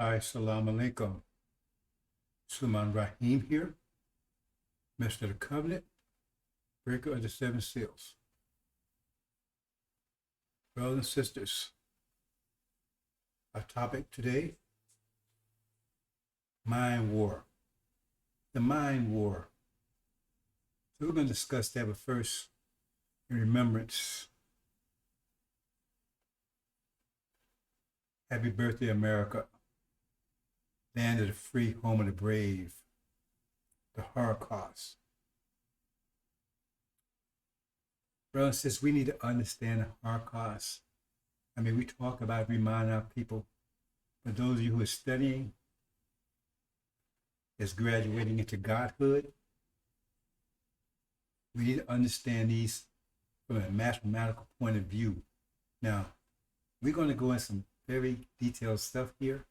Assalamu alaikum. Suleiman Rahim here, Master of the Covenant, Breaker of the Seven Seals. Brothers and sisters, our topic today, mind war. The mind war. So we're going to discuss that, but first, in remembrance. Happy birthday, America. Land of the free, home of the brave, the Holocaust. Brothers and sisters, we need to understand the Holocaust. I mean, we talk about it, remind our people, but those of you who are studying, is graduating into godhood, we need to understand these from a mathematical point of view. Now, we're going to go into some very detailed stuff here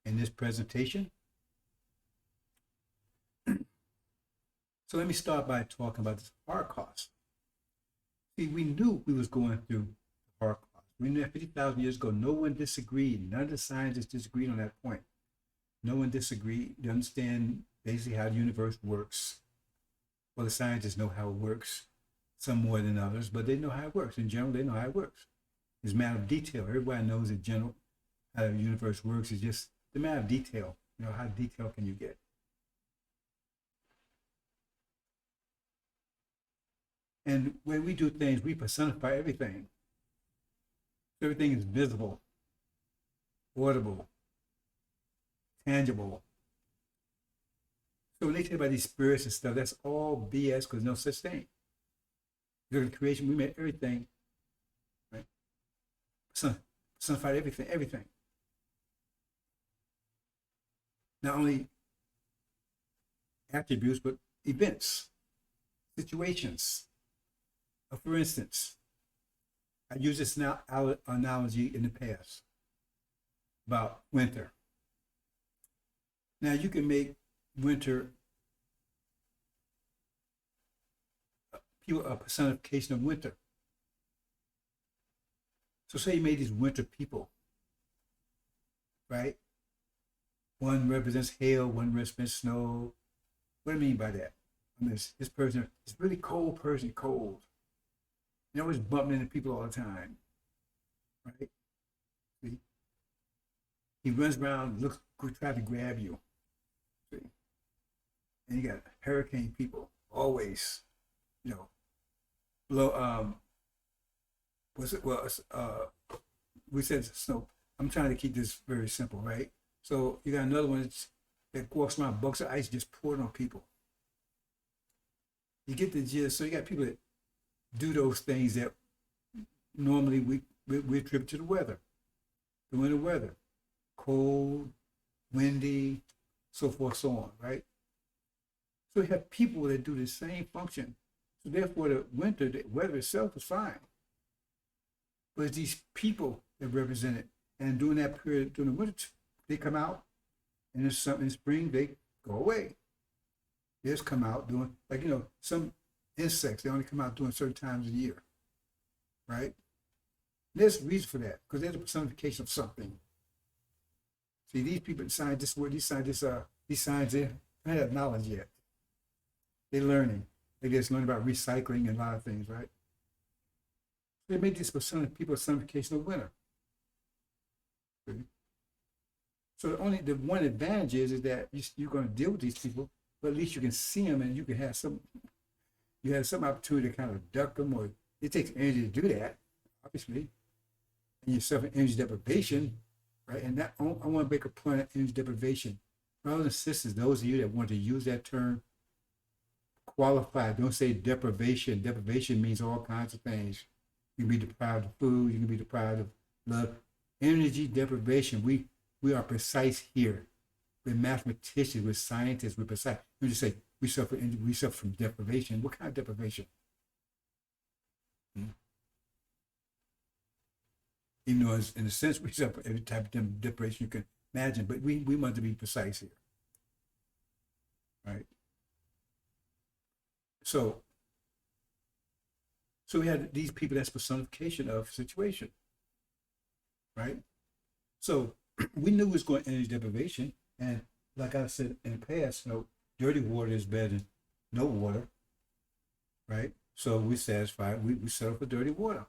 in this presentation. So let me start by talking about this Holocaust. See, we knew we was going through the Holocaust. We knew that 50,000 years ago, no one disagreed. None of the scientists disagreed on that point. No one disagreed. They understand basically how the universe works. Well, the scientists know how it works, some more than others, but they know how it works. In general, they know how it works. It's a matter of detail. Everybody knows in general how the universe works. It's just the matter of detail. You know, how detailed can you get? And when we do things, we personify everything. Everything is visible, audible, tangible. So when they talk about these spirits and stuff, that's all BS because no such thing. Look at the creation, we made everything, right? Personified everything. Not only attributes, but events, situations. For instance, I used this analogy in the past about winter. Now you can make winter a personification of winter. So say you made these winter people, right? One represents hail, one represents snow. What do I mean by that? I mean, this person is really cold person, cold. You know, he's bumping into people all the time, right? He runs around, looks, try to grab you. See? And you got hurricane people, always, you know, blow, what's it, well, we said snow. I'm trying to keep this very simple, right? So you got another one that walks around, buckets of ice just pouring on people. You get the gist. So you got people that do those things that normally we attribute to the weather, the winter weather, cold, windy, so forth, so on, right? So we have people that do the same function. So therefore, the weather itself is fine. But it's these people that represent it. And during that period, during the winter, they come out, and in spring, they go away. They just come out doing, like, you know, some insects, they only come out during certain times of the year, right? And there's a reason for that, because there's a personification of something. See, these people, these scientists, they don't have knowledge yet. They're learning. They just learn about recycling and a lot of things, right? They made this personification of winter. So the one advantage is that you're going to deal with these people, but at least you can see them and you can have some opportunity to kind of duck them, or it takes energy to do that, obviously. And you suffer energy deprivation, right? And that I want to make a point of energy deprivation. Brothers and sisters, those of you that want to use that term, qualify. Don't say deprivation. Deprivation means all kinds of things. You can be deprived of food. You can be deprived of love. Energy deprivation. We are precise here. We're mathematicians. We're scientists. We're precise. We just say we suffer from deprivation. What kind of deprivation? Even though, in a sense, we suffer every type of deprivation you can imagine, but we want to be precise here, right? So we had these people that's personification of situation, right? So we knew it was going to energy deprivation, and like I said in the past, dirty water is better than no water, right? So we satisfied. We settled for dirty water,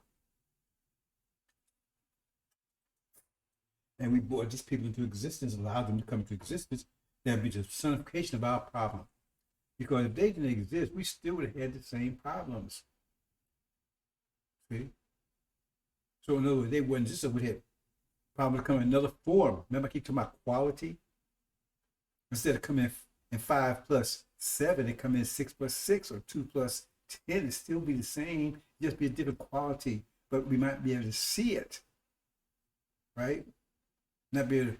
and we brought these people into existence, allowed them to come into existence. That'd be the personification of our problem. Because if they didn't exist, we still would have had the same problems. See? So in other words, they wouldn't just would have problems come in another form. Remember, I keep talking about quality. Instead of coming in 5 plus 7, it come in 6 plus 6 or 2 plus 10. It still be the same, just be a different quality, but we might be able to see it, right? Not be able to,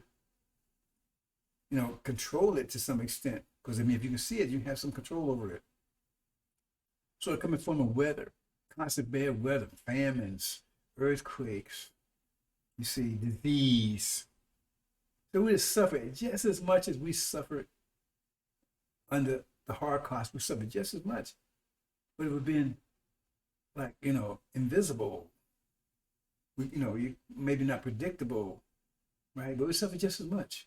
control it to some extent. Because I mean, if you can see it, you have some control over it. So it coming from a weather, constant bad weather, famines, earthquakes, you see, disease. So we just suffered just as much as we suffered under the Holocaust. We suffered just as much, but it would have been like invisible. You maybe not predictable, right? But we suffered just as much.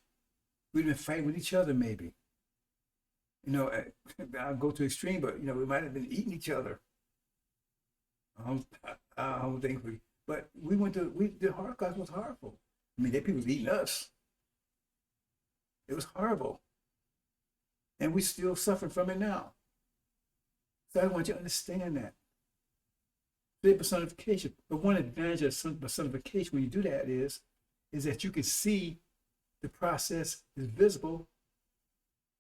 We'd been fighting with each other, maybe. I'll go to extreme, but we might have been eating each other. I don't think but the Holocaust was horrible. I mean, that people was eating us. It was horrible. And we still suffer from it now. So I want you to understand that. The personification. But one advantage of personification when you do that is that you can see the process is visible,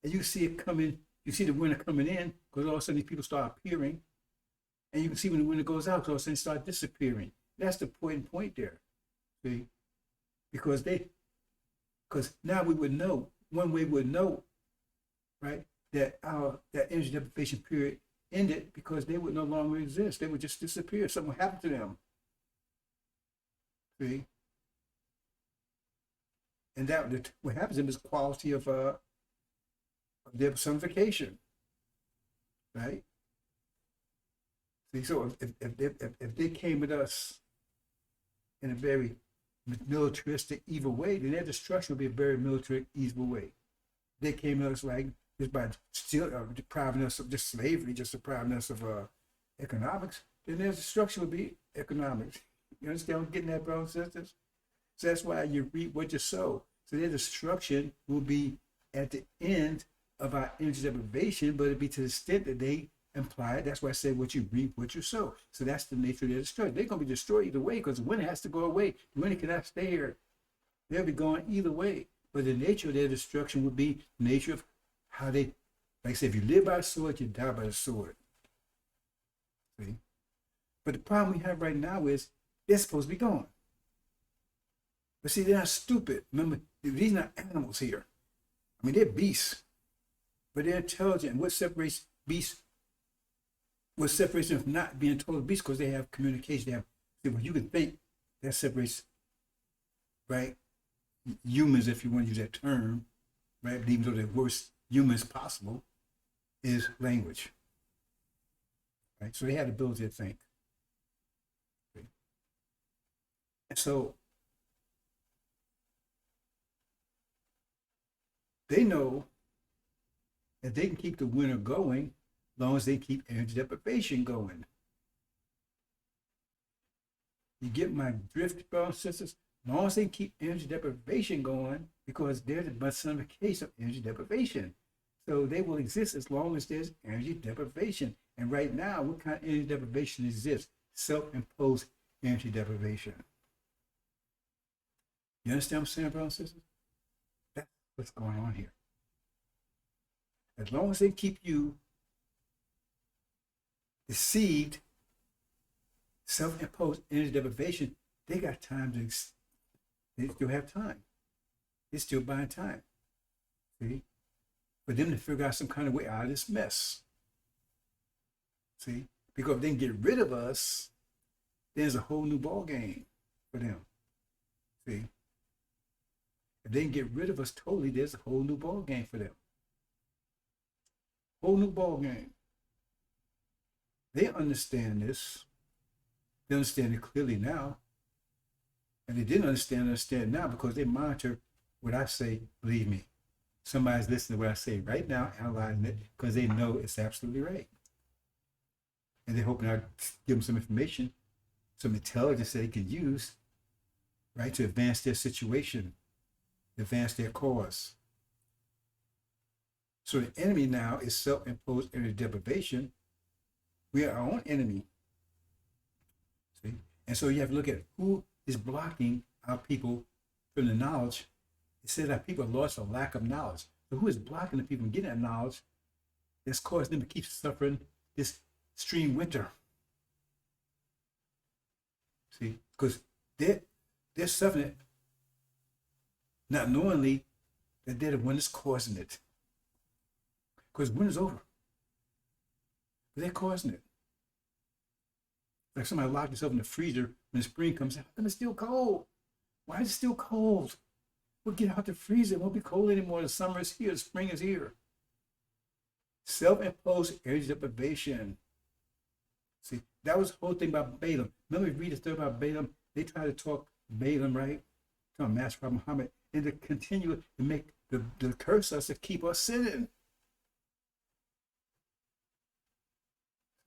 and you see it coming, you see the winter coming in, because all of a sudden these people start appearing, and you can see when the winter goes out, because all of a sudden they start disappearing. That's the important point there. See? Because now we would know, one way we would know, right, that that energy deprivation period ended because they would no longer exist. They would just disappear. Something would happen to them. See? And what happens to them is quality of their personification, right? See, so if they came at us in a very militaristic, evil way, then their destruction would be a very military, evil way. They came at us like just by depriving us of just slavery, just depriving us of economics, then their destruction would be economics. You understand what I'm getting at, brothers and sisters? So that's why you reap what you sow. So their destruction will be at the end of our energy deprivation, but it'd be to the extent that they imply it. That's why I say what you reap, what you sow. So that's the nature of their destruction. They're going to be destroyed either way because the winter has to go away. The winter cannot stay here. They'll be going either way. But the nature of their destruction would be the nature of how they, like I said, if you live by the sword, you die by the sword. See? But the problem we have right now is they're supposed to be gone. But see, they're not stupid. Remember, these are not animals here. I mean, they're beasts, but they're intelligent. What separates beasts? What separates them from not being total beasts? Because they have communication. They have, see, what you can think, that separates, right? Humans, if you want to use that term, right? But even though the worst humans possible is language, right? So they have the ability to think. Okay. And so they know that they can keep the winter going as long as they keep energy deprivation going. You get my drift, brothers and sisters? As long as they keep energy deprivation going, because they're the personification of energy deprivation. So they will exist as long as there's energy deprivation. And right now, what kind of energy deprivation exists? Self-imposed energy deprivation. You understand what I'm saying, brothers and sisters? That's what's going on here. As long as they keep you deceived, self-imposed energy deprivation, they got time to, they still have time. They're still buying time. See? For them to figure out some kind of way out of this mess. See? Because if they can get rid of us, there's a whole new ball game for them. See? If they can get rid of us totally, there's a whole new ball game for them. Whole new ball game. They understand this. They understand it clearly now. And they didn't understand now because they monitor what I say, believe me, somebody's listening to what I say right now, analyzing it, because they know it's absolutely right. And they're hoping I give them some information, some intelligence that they can use, right, to advance their situation, advance their cause. So the enemy now is self-imposed energy deprivation. We are our own enemy. See? And so you have to look at who is blocking our people from the knowledge. It says that people are lost for lack of knowledge. So who is blocking the people from getting that knowledge that's causing them to keep suffering this extreme winter? See, because they're suffering it, not knowingly that they're the one that's causing it. Because winter's over. But they're causing it. Like somebody locked themselves in the freezer when the spring comes out. It's still cold. Why is it still cold? We'll get out the freezer. It won't be cold anymore. The summer is here. The spring is here. Self-imposed energy deprivation. See, that was the whole thing about Balaam. Remember we read the story about Balaam? They tried to talk Balaam, right? Talking Master Prophet Muhammad, and to continue to make the curse us to keep us sinning.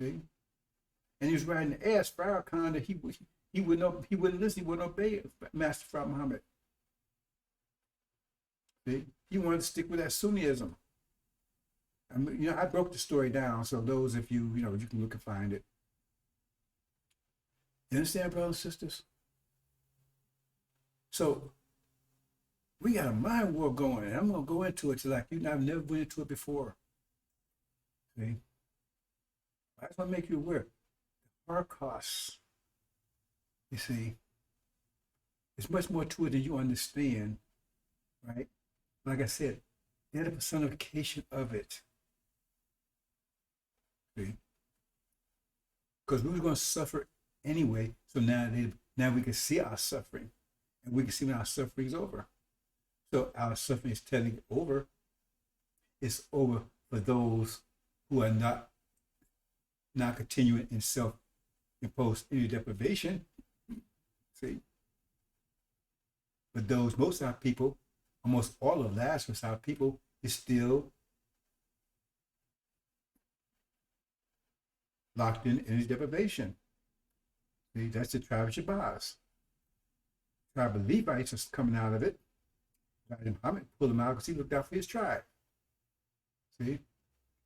See? And he was riding the ass, Farrakhan, that he wouldn't listen, he wouldn't obey Master Prophet Muhammad. See? He wanted to stick with that Sunnism. I mean, I broke the story down, so those of you, you can look and find it. You understand, brothers and sisters? So we got a mind war going, and I'm going to go into it like I've never went into it before. See? I just want to make you aware. The Holocaust, you see, there's much more to it than you understand, right? Like I said, they're the personification of it. See? Because we were going to suffer anyway, so now we can see our suffering, and we can see when our suffering is over. So our suffering is technically over. It's over for those who are not continuing in self-imposed energy deprivation. See? But most of our people, almost all of Lazarus, our people, is still locked in energy deprivation. See, that's the tribe of Shabazz. The tribe of Levites is coming out of it. Muhammad pulled him out because he looked out for his tribe. See?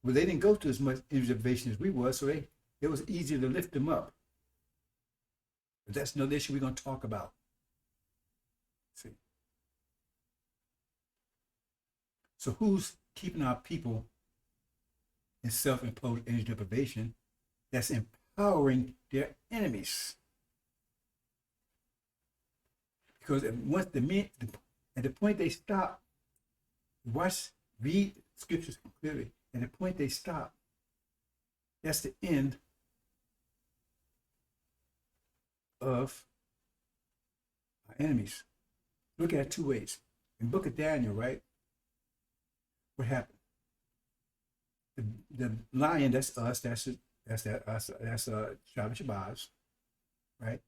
Well, they didn't go to as much energy deprivation as we were, so it was easier to lift them up. But that's another issue we're going to talk about. See? So who's keeping our people in self-imposed energy deprivation? That's empowering their enemies. Because at the point they stop, read scriptures clearly. At the point they stop, that's the end of our enemies. Look at it two ways. In the book of Daniel, right? What happened? The lion, that's us, that's tribe of Shabazz, right?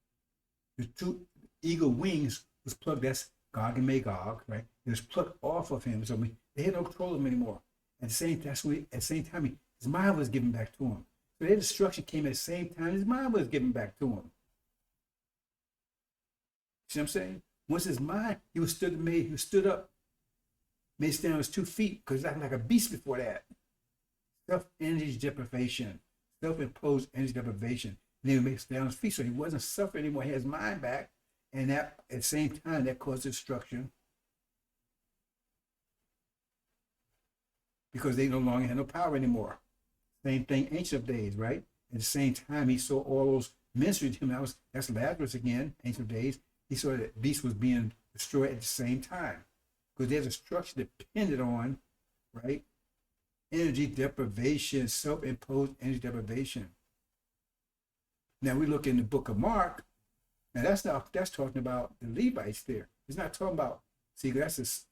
The two eagle wings was plucked, that's Gog and Magog, right? It was plucked off of him, so they had no control of him anymore. At the same time, his mind was given back to him. So their destruction came at the same time his mind was given back to him. See what I'm saying? Once his mind, he stood up, made stand on his 2 feet, because he acted like a beast before that. Self-energy deprivation, self-imposed energy deprivation. And then he made stand on his feet, so he wasn't suffering anymore. He had his mind back, and that at the same time that caused destruction. Because they no longer had no power anymore. Same thing, Ancient of Days, right? At the same time, he saw all those ministering to him. That's Lazarus again, Ancient of Days. He saw that beast was being destroyed at the same time. Because their destruction depended on, right? Energy deprivation, self-imposed energy deprivation. Now we look in the book of Mark. Now that's talking about the Levites there. It's not talking about, see, that's this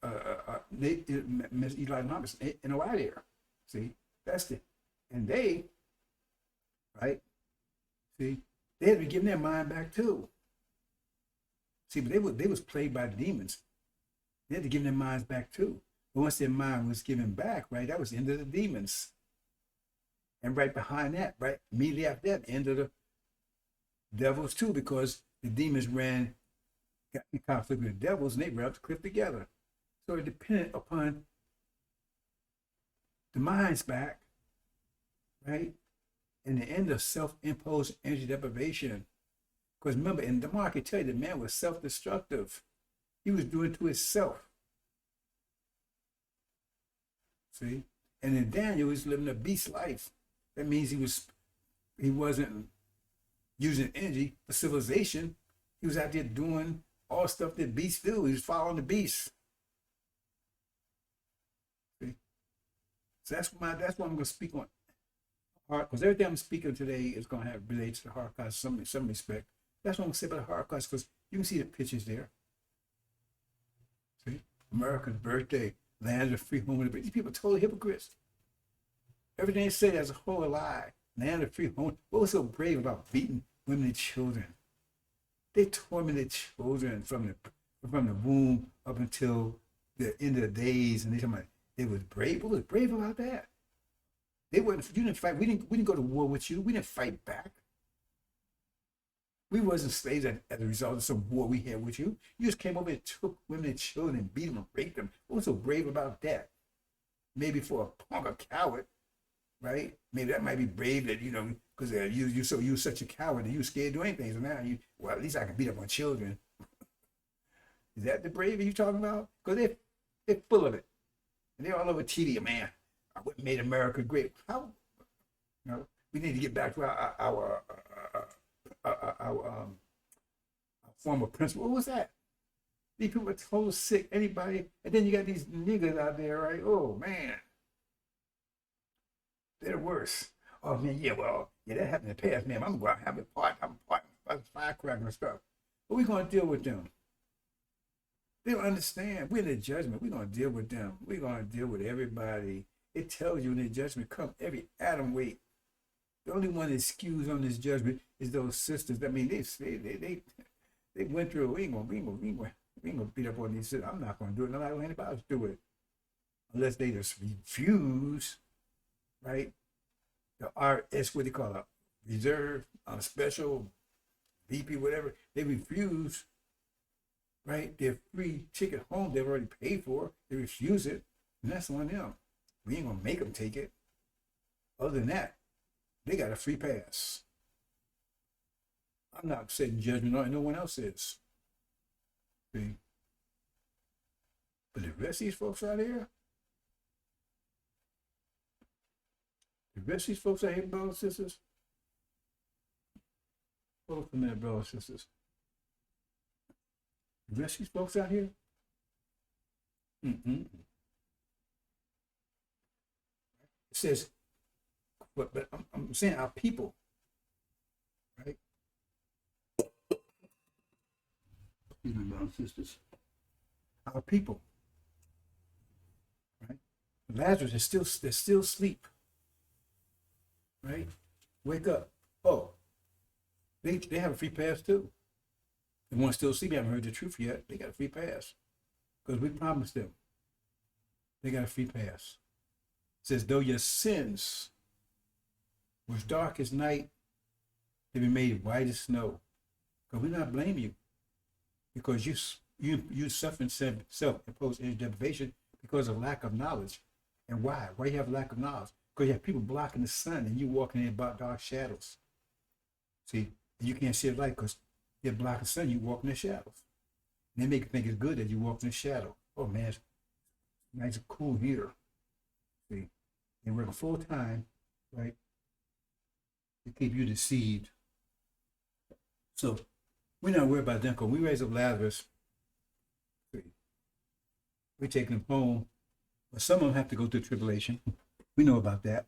Eli Muhammad in a white there. See, that's and they, right? See, they had to be given their mind back too. See, but they was plagued by demons. They had to give their minds back too. But once their mind was given back, right, that was the end of the demons. And right behind that, right, immediately after that, the end of the devils too, because the demons got in conflict with the devils, and they ran up the cliff together. So it depended upon the minds back, right, and the end of self-imposed energy deprivation. Because remember, in the market, tell you the man was self-destructive. He was doing it to himself. See? And in Daniel, he was living a beast life. That means he wasn't using energy for civilization. He was out there doing all stuff that beasts do. He was following the beast. See? So that's what I'm going to speak on. Because everything I'm speaking today is going to have related to the Holocaust in some respect. That's what I'm going to say about the Holocaust, because you can see the pictures there. See? America's birthday, land of the free, home of the brave. These people are totally hypocrites. Everything they say as a whole lie. Land of free, home. What was so brave about beating women and children? They tormented children from the womb up until the end of the days, and they was brave. What was brave about that? You didn't fight. We didn't go to war with you. We didn't fight back. We wasn't slaves as a result of some war we had with you. You just came over and took women and children and beat them and raped them. What was so brave about that? Maybe for a punk, a coward, right? Maybe that might be brave that, because you're such a coward that you're scared to do anything. So now at least I can beat up on children. Is that the bravery you talking about? Because they're full of it. And they're all over TV, man. What made America great? How? We need to get back to our former principle. What was that? These people are totally sick. Anybody, and then you got these niggas out there, right? Oh man, they're worse. Oh man, yeah, that happened in the past, man. I'm going to have a part. I'm firecracker and stuff. But we're going to deal with them. They don't understand. We're in the judgment. We're going to deal with them. We're going to deal with everybody. It tells you in the judgment come every atom weight. The only one that's excused on this judgment is those sisters. I mean, they went through. We ain't gonna beat up on these sisters. I'm not gonna do it. Nobody anybody else do it unless they just refuse, right? It's what they call a reserve, a special VP, whatever. They refuse, right? Their free ticket home they've already paid for. They refuse it, and that's on them. We ain't gonna make them take it. Other than that, they got a free pass. I'm not setting judgment on it. No one else is. See? But the rest of these folks out here, brothers and sisters, hold up a minute, brothers and sisters. The rest of these folks out here, it says, but I'm saying our people, right? Excuse me, brothers and sisters. Our people, right? Lazarus is still asleep, right? Wake up. Oh, they have a free pass too. The ones still asleep, haven't heard the truth yet. They got a free pass because we promised them. They got a free pass. It says, though your sins was dark as night, they be made white as snow. Because we're not blaming you, because you suffering self-imposed energy deprivation because of lack of knowledge. And why? Why you have lack of knowledge? Because you have people blocking the sun and you walking in about dark shadows. See, you can't see the light because you're blocking the sun. You walk in the shadows. And they make you think it's good that you walk in the shadow. Oh man, it's nice and cool here. See, they work full time, right? To keep you deceived. So we're not worried about them because we raise up Lazarus. We're taking them home. But some of them have to go through tribulation. We know about that.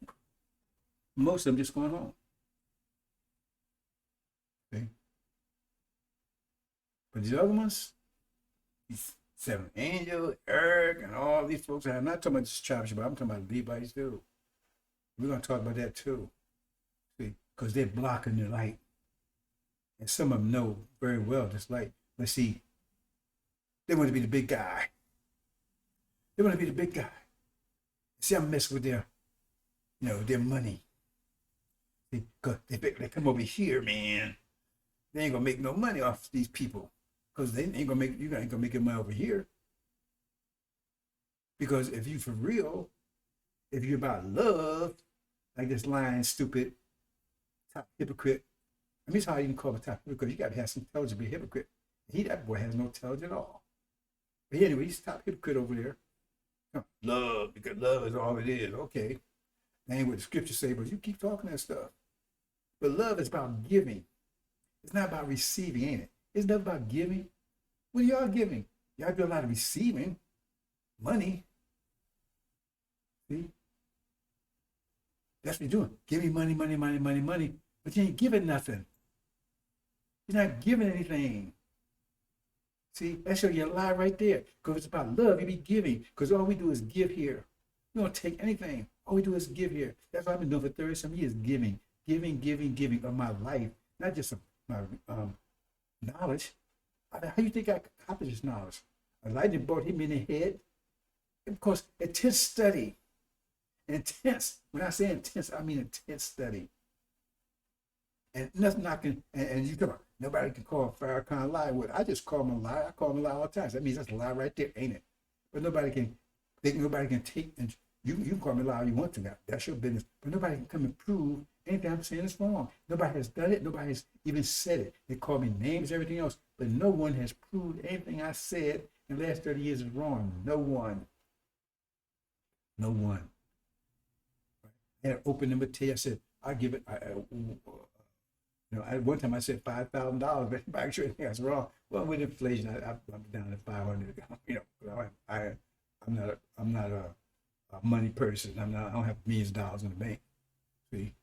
Most of them just going home. See? But these other ones, these Seven Angel, Eric, and all these folks, I'm not talking about just Chop Shabbat, I'm talking about Levites too. We're going to talk about that too. See? Because they're blocking the light. And some of them know very well this light. But see, they want to be the big guy. They want to be the big guy. See, I'm messing with their, their money. Because they come over here, man. They ain't gonna make no money off these people. Because they ain't gonna make you ain't gonna make your money over here. Because if you for real, if you're about love, like this lying, stupid, top hypocrite. I mean, it's hard to even call him a top hypocrite. You gotta have some intelligence to be a hypocrite. That boy has no intelligence at all. But anyway, he's a top hypocrite over there. Love, because love is all it is. Okay. That ain't what the scriptures say, but you keep talking that stuff. But love is about giving. It's not about receiving, ain't it? It's not about giving. What are y'all giving? Y'all do a lot of receiving. Money. See? That's what you're doing. Give me money, money, money, money, money. But you ain't giving nothing. You're not giving anything. See, that shows you a lie right there. Because it's about love, you be giving. Because all we do is give here. We don't take anything. All we do is give here. That's what I've been doing for 30-some years, giving. Giving, giving, giving of my life. Not just my knowledge. How do you think I accomplished this knowledge? A lightning bolt hit me in the head. Of course, intense study. Intense. When I say intense, I mean intense study. And nothing I can, and you come on, nobody can call Farrakhan a lie. What I just call him a lie. I call him a lie all the time. That means that's a lie right there, ain't it? But nobody can take, and you can call me a lie all you want to now. That's your business. But nobody can come and prove anything I'm saying is wrong. Nobody has done it. Nobody has even said it. They call me names, everything else. But no one has proved anything I said in the last 30 years is wrong. No one. No one. I had an open invitation. I said, I'll give it. At one time I said $5,000, but everybody sure that's wrong. Well, with inflation, I'm down to 500. I'm not a money person. I don't have millions of dollars in the bank. See,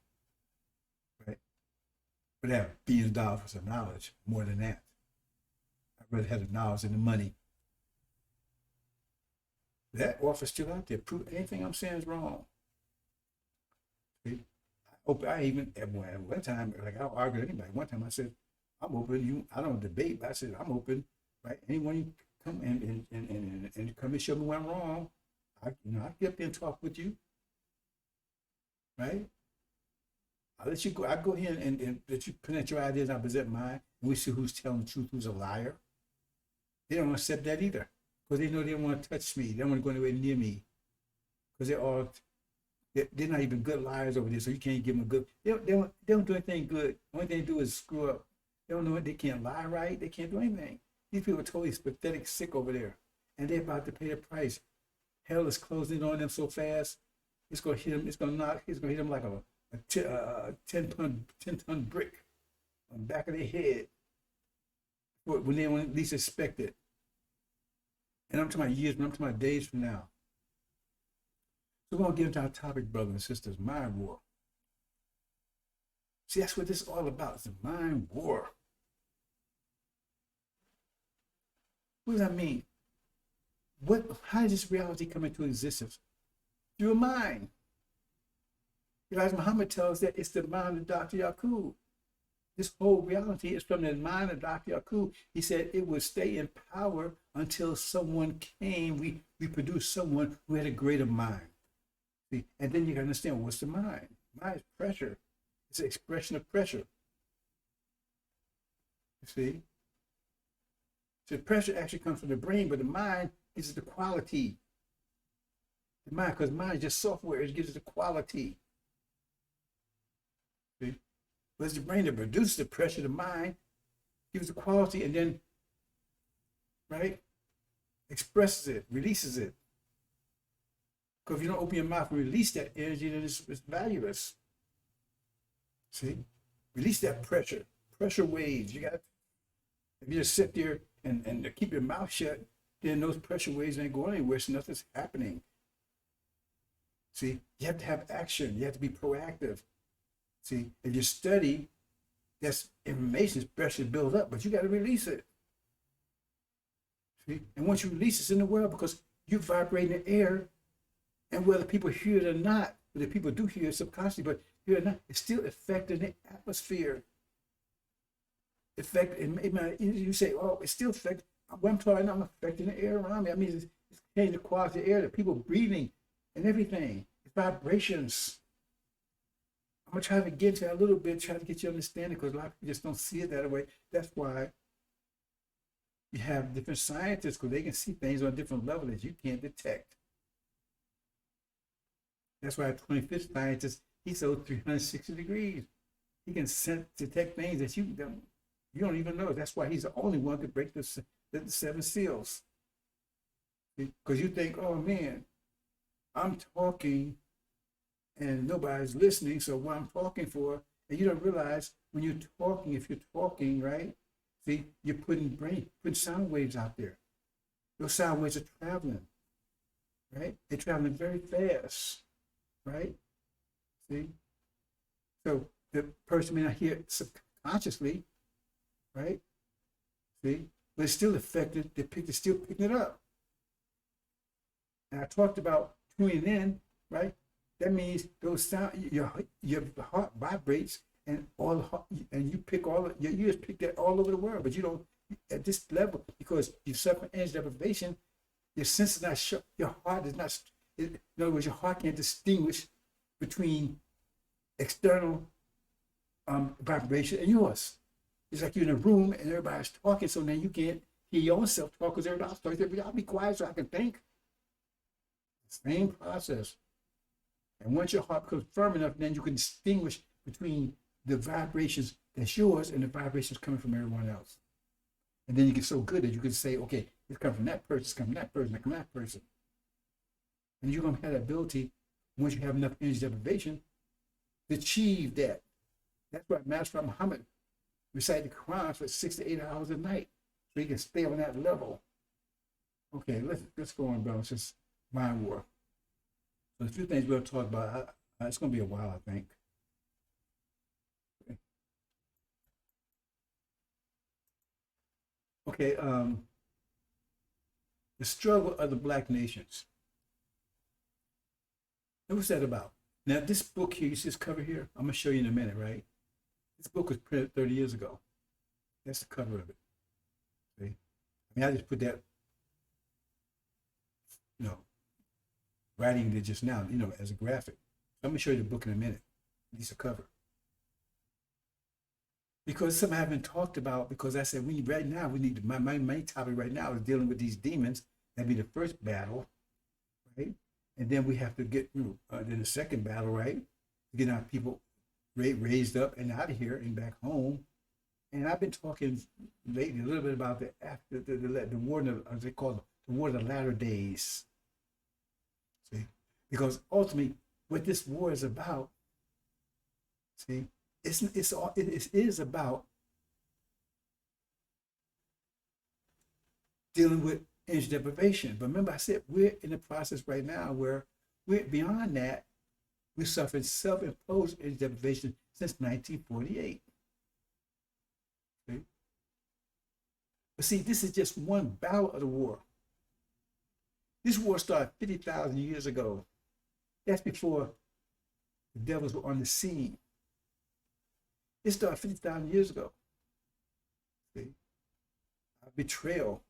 right? But I have billions of dollars for some knowledge. More than that, I'd rather have the knowledge than the money. That offer's still out there. Prove anything I'm saying is wrong. See? I even at one time, like I don't argue with anybody. One time I said, I'm open. I don't debate, but I said I'm open. Right? Anyone you come and come and show me where I'm wrong, I get up there and talk with you. Right? I'll let you go. I go here and let you present your ideas. I present mine, and we see who's telling the truth, who's a liar. They don't accept that either, because they know they don't want to touch me. They don't want to go anywhere near me, because they're not even good liars over there, so you can't give them a good. They don't do anything good. The only thing they do is screw up. They don't know it. They can't lie right. They can't do anything. These people are totally pathetic, sick over there, and they're about to pay the price. Hell is closing in on them so fast. It's gonna hit them. It's gonna hit them like a 10-ton brick on the back of their head when they least expect it. And I'm talking about years, but I'm talking about days from now. So we're going to get into our topic, brothers and sisters, mind war. See, that's what this is all about. It's a mind war. What does that mean? How does this reality come into existence? Through a mind. Elijah Muhammad tells us that it's the mind of Dr. Yakub. This whole reality is from the mind of Dr. Yakub. He said it would stay in power until someone came. We produced someone who had a greater mind. See? And then you can understand what's the mind. Mind is pressure. It's an expression of pressure. You see? So pressure actually comes from the brain, but the mind gives it the quality. The mind, because mind is just software, it gives it the quality. See? But it's the brain that produces the pressure, the mind gives the quality, and then, right, expresses it, releases it. Because if you don't open your mouth and release that energy, then it's valueless. See? Release that pressure. Pressure waves. If you just sit there and keep your mouth shut, then those pressure waves ain't going anywhere, so nothing's happening. See? You have to have action. You have to be proactive. See? If you study, that's information, pressure build up, but you got to release it. See? And once you release it, it's in the world because you vibrate in the air. And whether people hear it or not, whether people do hear it subconsciously, but hear it or not, it's still affecting the atmosphere. You say, oh, it's still affecting. What I'm talking about, I'm affecting the air around me. I mean, change the quality of air that people breathing and everything. It's vibrations. I'm gonna try to get to that a little bit, try to get you to understand it, because a lot of people just don't see it that way. That's why you have different scientists, because they can see things on a different level that you can't detect. That's why a 25th scientist, he's so 360 degrees. He can detect things that you don't even know. That's why he's the only one to break the seven seals. Because you think, oh man, I'm talking and nobody's listening, so what I'm talking for, and you don't realize when you're talking, if you're talking, right? See, you're putting sound waves out there. Those sound waves are traveling, right? They're traveling very fast, right? See? So the person may not hear it subconsciously, right? See? But it's still affected, they're still picking it up. And I talked about tuning in, right? That means those sound, your heart vibrates, and and you pick your ears pick that all over the world, but you don't at this level, because you suffer energy deprivation. Your sense is not shut. Your heart is not. In other words, your heart can't distinguish between external vibration and yours. It's like you're in a room and everybody's talking, so now you can't hear yourself talk because everybody's talking. I'll be quiet so I can think. Same process. And once your heart becomes firm enough, then you can distinguish between the vibrations that's yours and the vibrations coming from everyone else. And then you get so good that you can say, okay, it's coming from that person, it's coming from that person, it's coming from that person. And you're going to have that ability, once you have enough energy deprivation, to achieve that. That's why Master Muhammad recited the Quran for 6 to 8 hours a night, so he can stay on that level. Okay, let's go on, bro. It's just mind war. So the few things we'll talk about, it's going to be a while, I think. Okay, the struggle of the Black nations. And what's that about? Now, this book here, you see this cover here? I'm going to show you in a minute, right? This book was printed 30 years ago. That's the cover of it. See? I mean, I just put that, writing it just now, as a graphic. So I'm going to show you the book in a minute. At least a cover. Because something I haven't talked about, because I said, right now, we need, my main topic right now is dealing with these demons. That'd be the first battle, right? And then we have to get, then the second battle, right? Get our people raised up and out of here and back home. And I've been talking lately a little bit about the war, as they call it, the war of the latter days. See, because ultimately, what this war is about, see, it is about dealing with energy deprivation. But remember, I said we're in a process right now where we're beyond that. We suffered self-imposed energy deprivation since 1948. Okay? But see, this is just one battle of the war. This war started 50,000 years ago. That's before the devils were on the scene. It started 50,000 years ago. See? Our betrayal.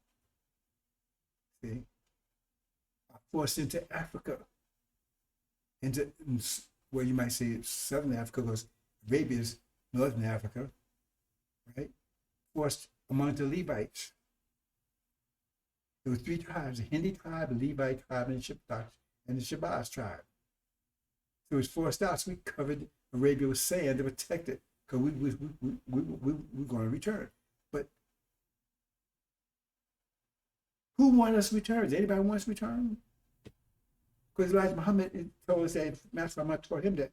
See? Our forced into Africa. Into where you might say Southern Africa, because Arabia is Northern Africa, right? Forced among the Levites. There were 3 tribes: the Hindi tribe, the Levite tribe, and the Shabazz tribe. So it was forced out, so we covered Arabia with sand to protect it, because we're going to return. But who wanted us to return? Does anybody want us to return? Because Elijah Muhammad told us that, Master Muhammad taught him that.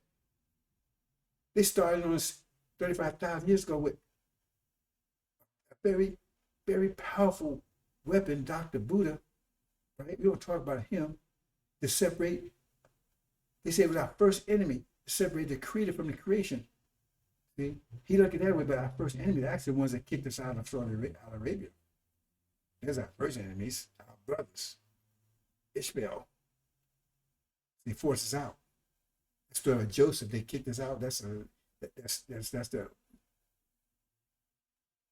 They started on us 35,000 years ago with a very, very powerful weapon, Dr. Buddha, right? We don't talk about him, to separate. They say it was our first enemy, to separate the creator from the creation. See? He looked at that way, but our first enemy, they're actually the ones that kicked us out of Saudi Arabia. There's our first enemies, our brothers. Ishmael. They forced us out. The story of Joseph, they kicked us out. That's the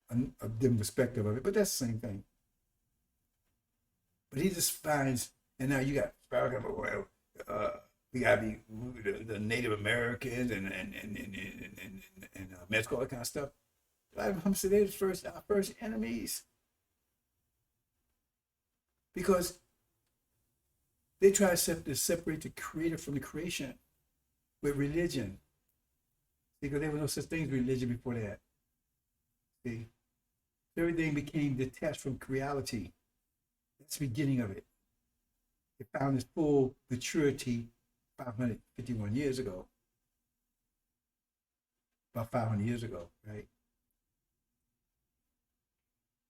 a different perspective of it, but that's the same thing. But he just finds And now you got well, we gotta be the Native Americans and Mexico, that kind of stuff. A lot of them say they're our first enemies because they try to separate the creator from the creation with religion. Because there was no such thing as religion before that. See, everything became detached from reality. That's the beginning of it. It found its full maturity 551 years ago. About 500 years ago, right?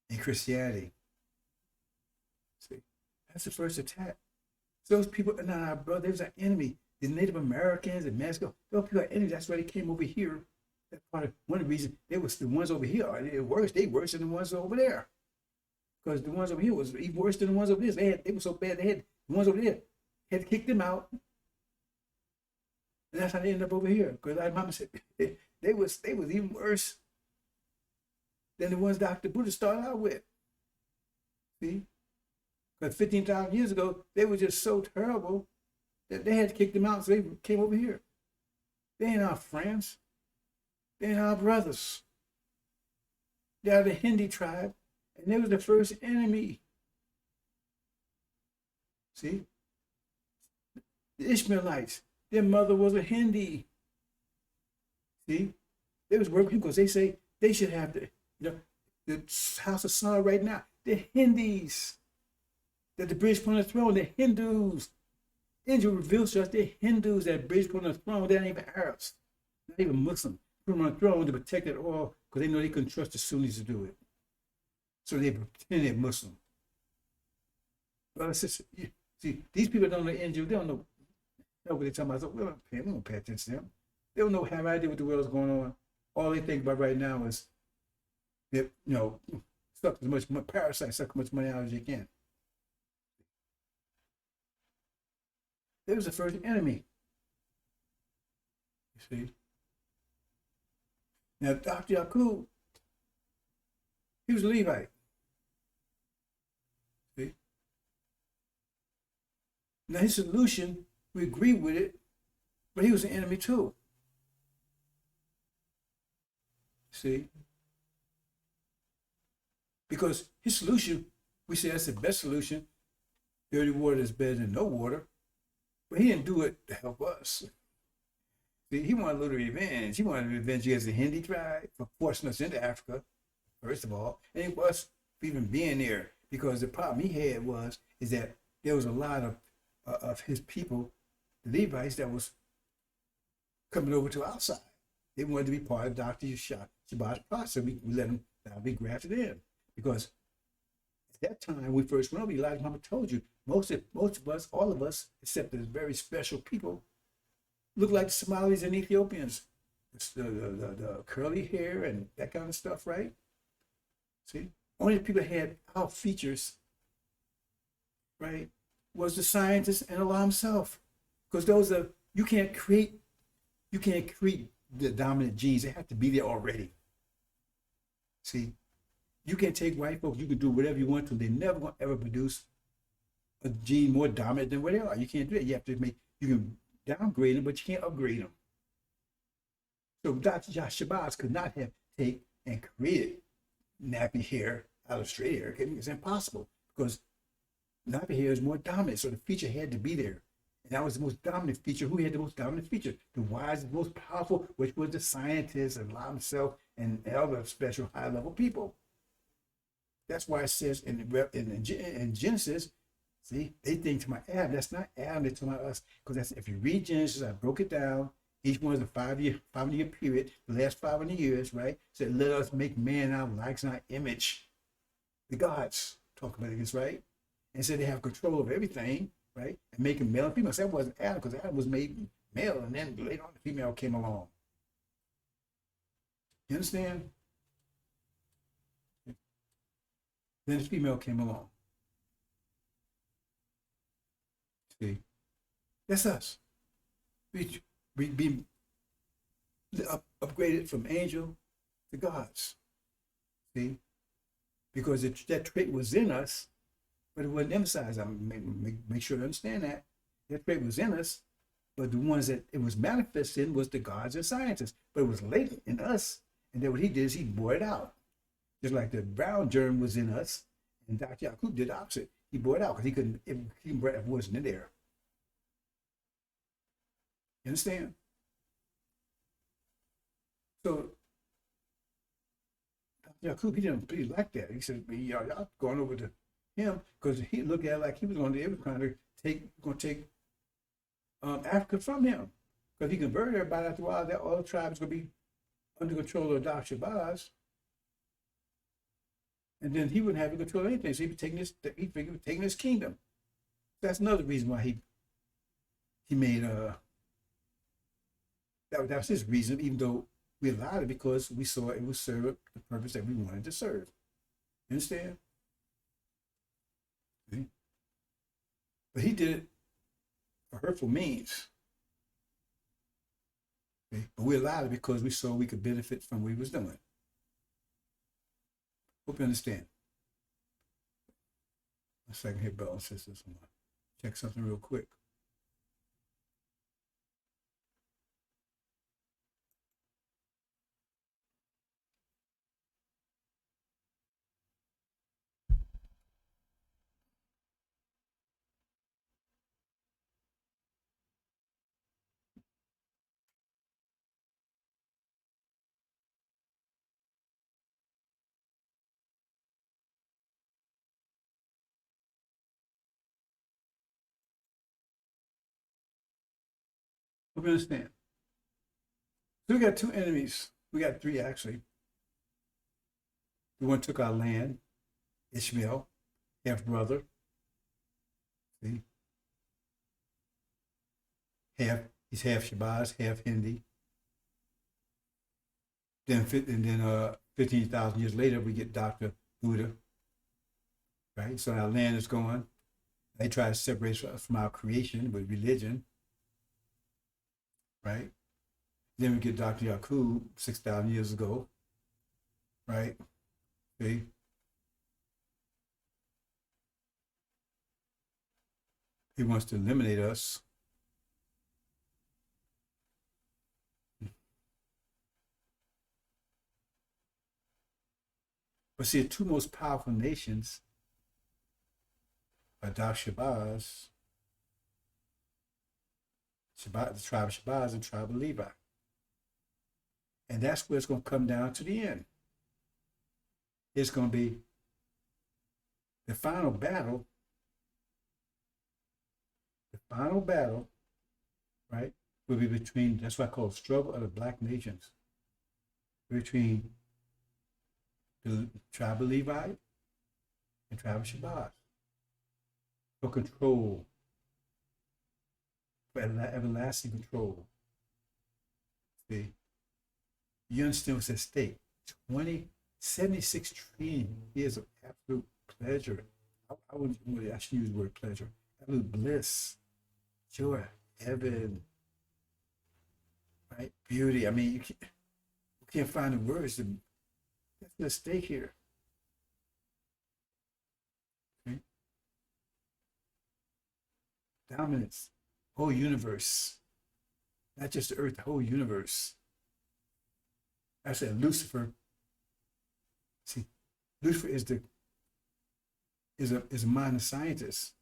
In Christianity. See, that's the first attack. So those people are not our brothers, our enemy. The Native Americans and Mexico, those people are enemies. That's why they came over here. That's part of one of the reasons they was the ones over here. They worse. They worse than the ones over there. Because the ones over here was even worse than the ones over there. They were so bad. They had the ones over there had to kick them out, and that's how they ended up over here. Because like Mama said, they was even worse than the ones Dr. Buddha started out with. See, because 15,000 years ago they were just so terrible that they had to kick them out, so they came over here. They ain't our friends. They ain't our brothers. They are the Hindi tribe, and they was the first enemy. See? The Ishmaelites, their mother was a Hindi. See? They was working because they say they should have the House of Sun right now. The Hindis. That the British put on the throne, the Hindus. Angel reveals to us they're Hindus that British put on the throne. They're not even Arabs, not even Muslim. Put them on the throne to protect it all because they know they couldn't trust the Sunnis to do it. So they pretend they're Muslim. Well, see, these people don't know Angel. They don't know what they're talking about. So we don't pay attention to them. They don't know, have idea what the world's going on. All they think about right now is that, suck as much parasites, suck as much money out as you can. They was the first enemy. You see? Now, Dr. Yakub, he was a Levite. See? Now, his solution, we agree with it, but he was an enemy too. See? Because his solution, we say that's the best solution. Dirty water is better than no water. But he didn't do it to help us. See, he wanted a little revenge. He wanted revenge against the Hindi tribe for forcing us into Africa, first of all, and us even being there. Because the problem he had is that there was a lot of his people, the Levites, that was coming over to our side. They wanted to be part of Dr. Shabbat's process. We let them be grafted in. Because at that time, when we first went over, Elijah Muhammad told you, most of us, all of us, except the very special people, look like the Somalis and Ethiopians. The curly hair and that kind of stuff, right? See? Only the people that had our features, right, was the scientist and Allah himself. Because you can't create the dominant genes. They have to be there already. See? You can take white folks, you can do whatever you want to. They're never going to ever produce a gene more dominant than what they are. You can't do it. You can downgrade them, but you can't upgrade them. So Dr. Shabazz could not have taken and created nappy hair out of straight hair. It's impossible because nappy hair is more dominant. So the feature had to be there. And that was the most dominant feature. Who had the most dominant feature? The wisest, most powerful, which was the scientist and Allah himself and other special high-level people. That's why it says in Genesis, see, they think to my Adam. That's not Adam, they talking about us. Because that's, if you read Genesis, I broke it down. Each one is a 5-year period. The last 500 years, right? Said, let us make man in our likeness and our image. The gods talk about this, right? And said they have control of everything, right? And make him male and female. So that wasn't Adam, because Adam was made male, and then later on the female came along. You understand? Then the female came along. See, that's us. We be upgraded from angel to gods. See, because that trait was in us, but it wasn't emphasized. I mean, make sure to understand that. That trait was in us, but the ones that it was manifested in was the gods and scientists. But it was latent in us. And then what he did is he bore it out. Just like the brown germ was in us, and Dr. Yakub did the opposite. He bore it out because it wasn't in there. You understand? So Yakub, he didn't really like that. He said, y'all going over to him because he looked at it like he was going to be trying to take Africa from him. Because he converted everybody after a while, that all the tribes going to be under control of Dr. Shabazz. And then he wouldn't have control of anything. So he figured taking his kingdom. That's another reason why he made that was his reason, even though we allowed it because we saw it would serve the purpose that we wanted to serve. You understand? See? But he did it for hurtful means. Okay? But we allowed it because we saw we could benefit from what he was doing. Hope you understand. A second here, brothers and sisters. I'm gonna check something real quick. Hope you understand. So we got two enemies. We got three actually. The one took our land, Ishmael, half brother. See? He's half Shabazz, half Hindi. Then 15,000 years later, we get Dr. Buddha, right? So our land is gone. They try to separate us from our creation with religion, right? Then we get Dr. Yakub 6,000 years ago, right? See? He wants to eliminate us. But see, the two most powerful nations are Dr. Shabazz, the tribe of Shabazz, and the tribe of Levi. And that's where it's going to come down to the end. It's going to be the final battle. The final battle, right, will be between, that's what I call struggle of the black nations, between the tribe of Levi and tribe of Shabazz for control, for everlasting control. See, you understand what's at stake? 76 trillion years of absolute pleasure. I should use the word pleasure. Absolute bliss, joy, heaven, right? Beauty. I mean, you can't find the words to. That's the stake here. Okay? Dominance, whole universe, not just the earth, the whole universe. I said Lucifer. See, Lucifer is a minor scientist,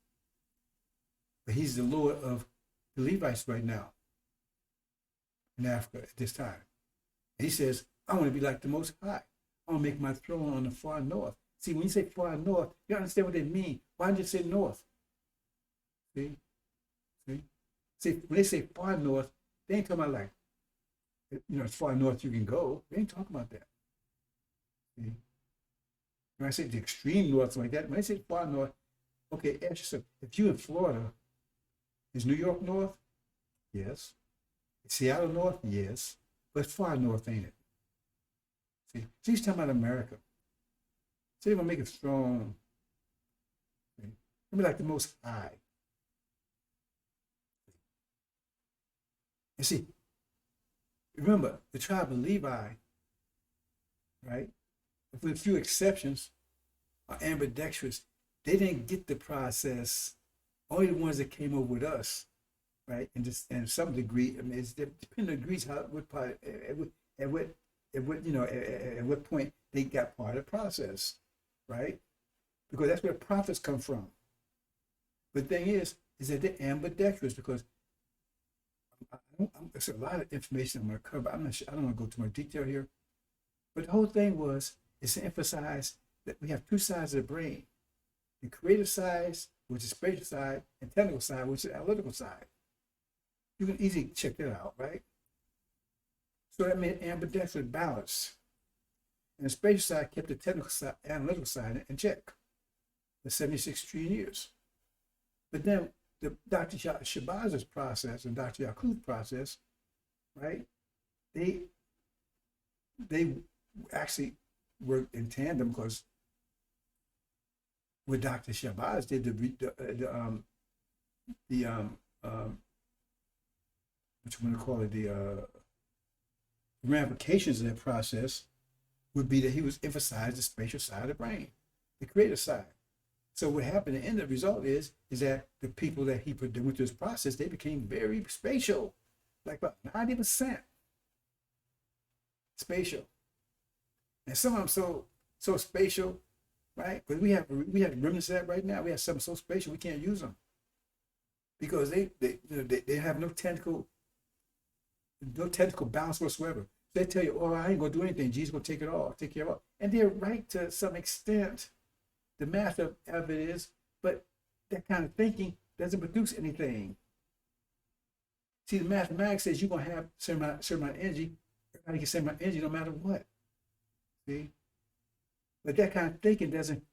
but he's the Lord of the Levites right now in Africa at this time. And he says, I want to be like the Most High. I want to make my throne on the far north. See, when you say far north, you understand what they mean. Why did you say north? See? See, when they say far north, they ain't talking about like, as far north you can go. They ain't talking about that. See? When I say the extreme north, like that, when I say far north, okay, ask yourself, if you're in Florida, is New York north? Yes. Is Seattle north? Yes. But it's far north, ain't it? See, so he's talking about America. So they're going to make it strong. See? It'll be like the Most High. And see, remember, the tribe of Levi, right, with a few exceptions, are ambidextrous. They didn't get the process. Only the ones that came over with us, right? And just and some degree, I mean, it's depending on degrees how what part at what at what point they got part of the process, right? Because that's where prophets come from. But the thing is that they're ambidextrous because there's a lot of information I'm going to cover. I'm not sure, I don't want to go too much detail here. But the whole thing is to emphasize that we have two sides of the brain: the creative side, which is spatial side, and technical side, which is analytical side. You can easily check that out, right? So that made ambidextrous balance. And the spatial side kept the technical side, analytical side in check for 76 trillion years. But then the Dr. Shabazz's process and Dr. Yakub's process, right? They actually worked in tandem because what Dr. Shabazz did, what you want to call it, the ramifications of that process would be that he was emphasized the spatial side of the brain, the creative side. So what happened, the end of the result is that the people that he went through this process, they became very spatial, like about 90% spatial. And some of them so spatial, right? Because we have remnants of that right now. We have some so spatial we can't use them because they have no technical balance whatsoever. They tell you, "Oh, I ain't gonna do anything. Jesus gonna take it all, take care of it," and they're right to some extent. The math of it is, but that kind of thinking doesn't produce anything. See, the mathematics says you're gonna have certain amount of energy. Everybody can certain amount of energy no matter what. See, but that kind of thinking doesn't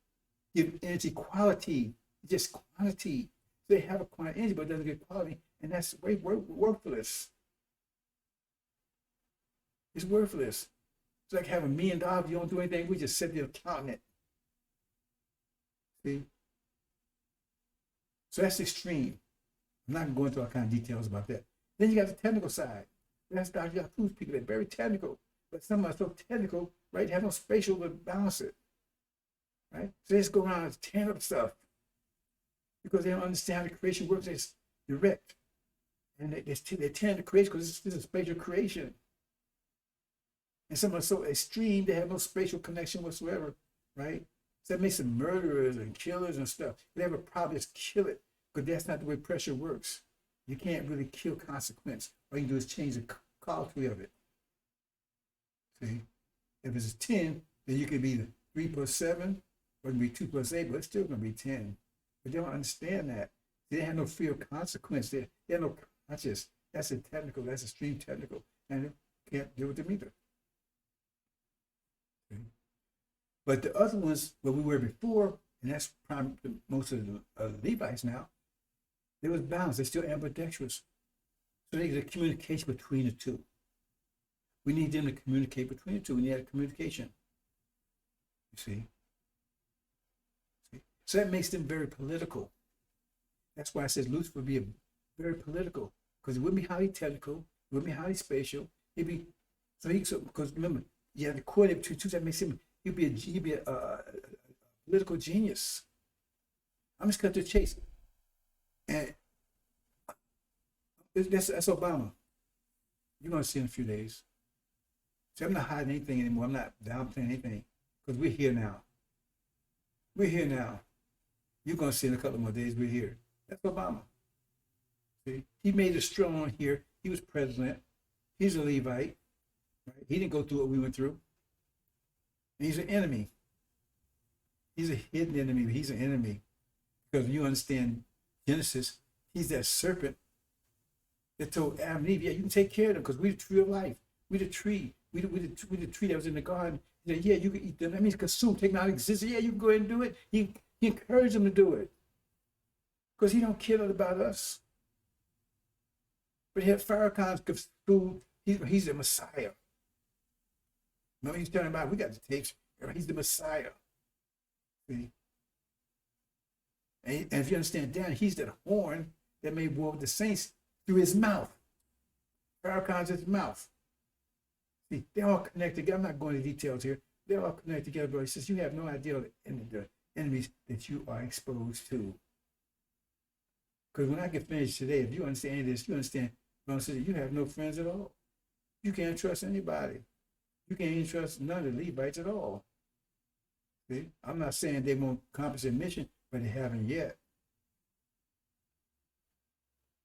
give energy quality, just quantity. They have a quantity energy, but it doesn't give quality, and that's way worthless. It's worthless. It's like having $1 million, you don't do anything, we just sit there counting it. See? So that's extreme. I'm not going into all kind of details about that. Then you got the technical side. That's Dr. Yakub's people. They're very technical, but some are so technical, right? They have no spatial to balance it, right? So they just go around and tear up stuff because they don't understand how the creation works. It's direct. And they tear the creation because this is a spatial creation. And some are so extreme, they have no spatial connection whatsoever, right? So that makes them murderers and killers and stuff. If they have a problem, just kill it, because that's not the way pressure works. You can't really kill consequence. All you can do is change the quality of it. See? If it's a 10, then you can be the 3 plus 7, or it can be 2 plus 8, but it's still going to be 10. But they don't understand that. They have no fear of consequence. They have no conscious. That's a technical, that's extreme technical. And they can't deal with them either. Okay. But the other ones, where we were before, and that's most of the Levites now, there was balance. They're still ambidextrous. So there's a communication between the two. We need them to communicate between the two. We need a communication. You see? So that makes them very political. That's why I said Lucifer would be very political, because it wouldn't be highly technical, it wouldn't be highly spatial. He'd be because remember, you have the coordinate between two that makes him. He'd be a political genius. I'm just cut to the chase, and that's Obama. You're gonna see in a few days. So I'm not hiding anything anymore. I'm not downplaying anything, because we're here now. We're here now. You're gonna see in a couple more days we're here. That's Obama. See, he made it strong here. He was president. He's a Levite. Right? He didn't go through what we went through. And he's an enemy. He's a hidden enemy, but he's an enemy. Because when you understand Genesis, he's that serpent that told Adam and Eve, yeah, you can take care of them because we're the tree of life. We're the tree. We're the tree that was in the garden. He said, yeah, you can eat them. That means consume, take them out of existence. Yeah, you can go ahead and do it. He encouraged them to do it. Because he don't care about us. But he had Farrakhan's food. He's the Messiah. Remember he's telling about, we got the tapes. He's the Messiah. See? And if you understand Dan, he's that horn that made war with the saints through his mouth. Farrakhan's his mouth. See, they're all connected together. I'm not going into details here. They're all connected together, but he says, you have no idea the enemies that you are exposed to. Because when I get finished today, if you understand this, you understand, you have no friends at all. You can't trust anybody. You can't even trust none of the Levites at all. See? I'm not saying they won't accomplish their mission, but they haven't yet.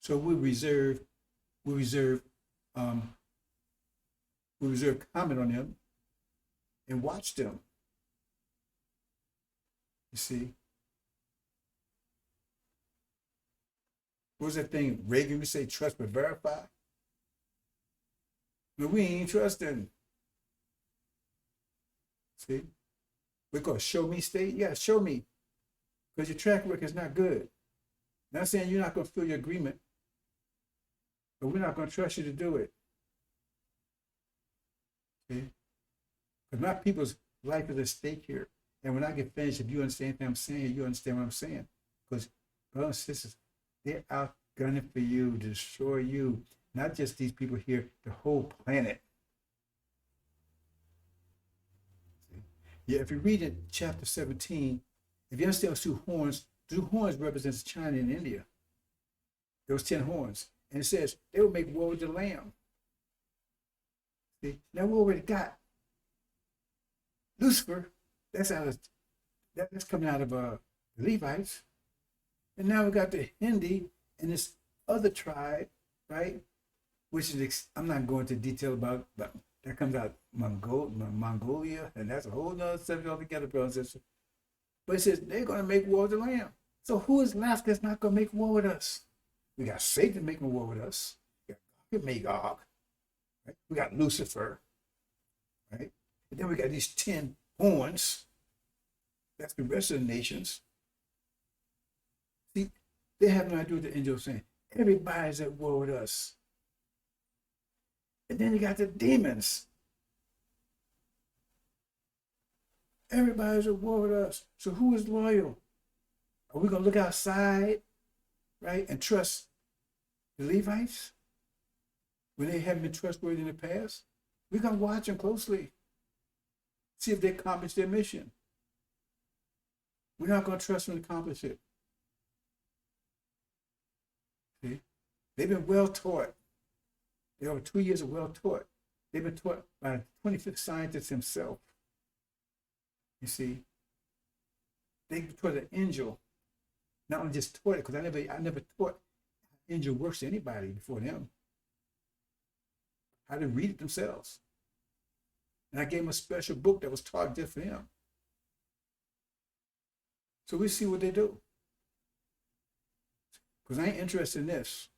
So we reserve um, comment on them and watch them. You see? What was that thing Reagan would say, trust but verify? But we ain't trusting. See? We're called show me state. Yeah, show me. Because your track record is not good. Not saying you're not going to fulfill your agreement, but we're not going to trust you to do it. See? Because my people's life is at stake here. And when I get finished, if you understand what I'm saying, you understand what I'm saying. Because, brothers and sisters, they're out gunning for you to destroy you. Not just these people here, the whole planet. See? Yeah, if you read it, chapter 17, if you understand those two horns represents China and India. Those 10 horns. And it says they will make war with the Lamb. See? Now we already got Lucifer. That's coming out of the Levites. And now we got the Hindi and this other tribe, right? Which is, I'm not going into detail about, but that comes out Mongolia, and that's a whole nother subject altogether, brothers and sisters. But it says they're going to make war with the Lamb. So who is left that's not going to make war with us? We got Satan making war with us. We got Magog. Right? We got Lucifer. Right? And then we got these 10 horns. That's the rest of the nations. See, they have no idea what the angel is saying. Everybody's at war with us. And then you got the demons. Everybody's at war with us. So who is loyal? Are we going to look outside, right, and trust the Levites when they haven't been trustworthy in the past? We're going to watch them closely, see if they accomplish their mission. We're not going to trust them to accomplish it. See? They've been well taught. They're over 2 years of well taught. They've been taught by the 25th scientist himself. You see? They taught an angel. Not only just taught it, because I never taught how angel works to anybody before them. How to read it themselves. And I gave them a special book that was taught just for them. So we see what they do. Because I ain't interested in this.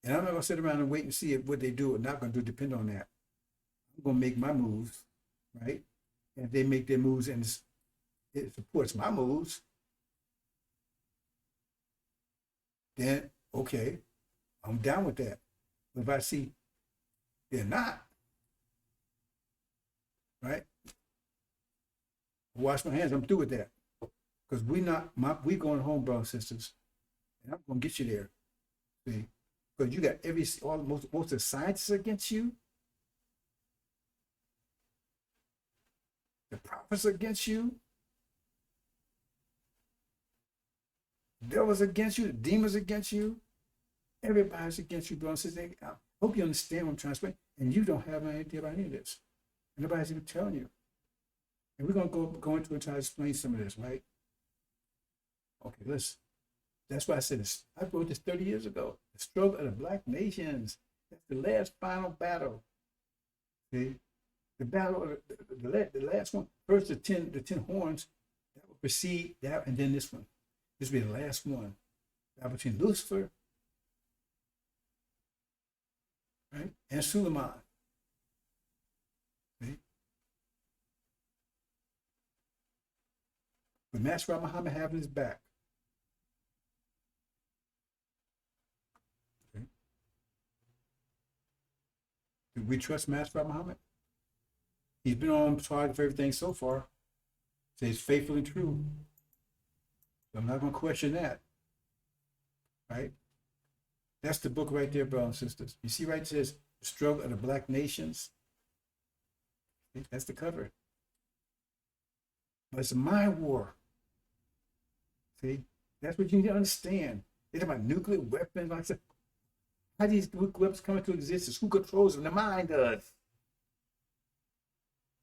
And I'm not going to sit around and wait and see what they do or not going to do depend on that. I'm going to make my moves, right? And if they make their moves and it supports my moves, then okay, I'm down with that. But if I see they're not, right? I wash my hands, I'm through with that. Because we going home, brothers and sisters, and I'm going to get you there. See? Because you got most of the scientists against you. The prophets against you. The devil's against you. The demons against you. Everybody's against you, brothers and sisters. I hope you understand what I'm trying to explain. And you don't have any idea about any of this. And nobody's even telling you. And we're going to go into and try to explain some of this, right? Okay, listen. That's why I said this. I wrote this 30 years ago. The struggle of the black nations. That's the last final battle. See? The battle, the last one. First, the 10 horns. That will precede that, and then this one. This will be the last one. Battle between Lucifer, right, and Suleiman. See? With Master Muhammad having his back. Do we trust Master Muhammad? He's been on target for everything so far. So he's faithful and true. So I'm not going to question that. Right? That's the book right there, brothers and sisters. You see right it says, The Struggle of the Black Nations? That's the cover. But it's a mind war. See, that's what you need to understand. They're talking about nuclear weapons. Like I said, how these nuclear weapons come into existence? Who controls them? The mind does.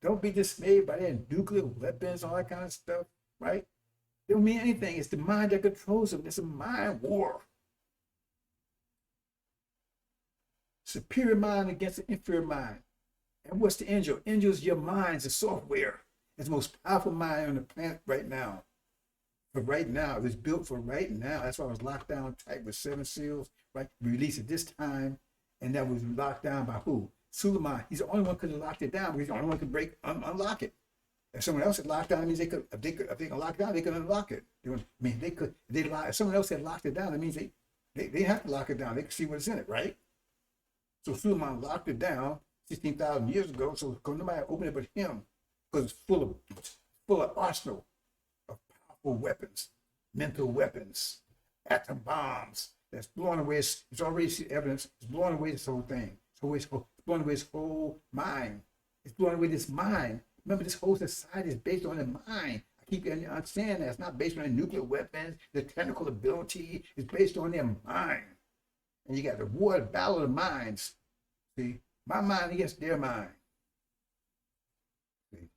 Don't be dismayed by their nuclear weapons, all that kind of stuff, right? They don't mean anything. It's the mind that controls them. It's a mind war. Superior mind against the inferior mind. And what's the angel? Angel is your mind's the software. It's the most powerful mind on the planet right now. For right now, it was built for right now. That's why it was locked down tight with 7 seals, right? Released at this time, and that was locked down by who? Suleiman. He's the only one who could have locked it down because he's the only one who could unlock it. If someone else had locked down, it means if they can lock it down, they could unlock it. If someone else had locked it down, that means they have to lock it down. They can see what's in it, right? So Suleiman locked it down 16,000 years ago, so nobody opened it but him, because it's full of arsenal of powerful weapons, mental weapons, atom bombs. That's blowing away. It's already seen evidence. It's blowing away this whole thing. It's blowing away his whole mind. It's blowing away this mind. Remember, this whole society is based on the mind. I keep understanding that it's not based on the nuclear weapons, the technical ability. It's based on their mind. And you got the war, the battle of the minds. See, my mind against their mind. See?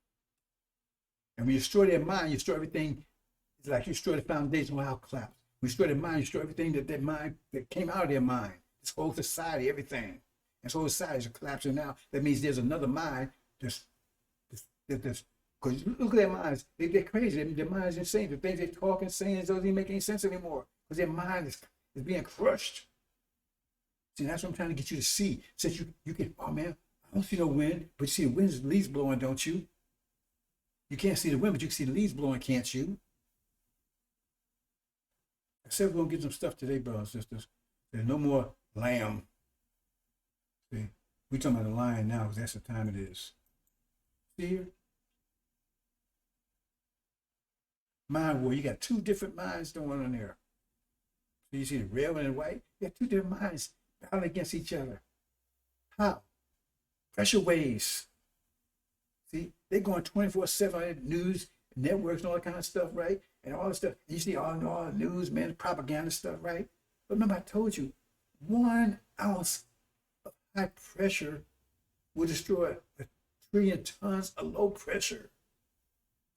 And when you destroy their mind, you destroy everything. It's like you destroy the foundation of how it collapse. When you destroy their mind, you destroy everything that came out of their mind. This whole society, everything. And so society is collapsing now. That means there's another mind because look at their minds. They're crazy. Their mind is insane. The things they talk and say doesn't even make any sense anymore because their mind is being crushed. See, that's what I'm trying to get you to see. Since you can, oh man, I don't see no wind, but you see the leaves blowing, don't you? You can't see the wind, but you can see the leaves blowing, can't you? I said we're going to get some stuff today, brothers and sisters. There's no more lamb. See, we're talking about the lion now because that's the time it is. See here? Mind war. You got 2 different minds going on there. So you see the red one and the white? You got 2 different minds battling against each other. How? Pressure waves. See, they're going 24/7 news networks and all that kind of stuff, right? And all this stuff. You see all the news, man, propaganda stuff, right? But remember, I told you, 1 ounce of high pressure will destroy 1 trillion tons of low pressure.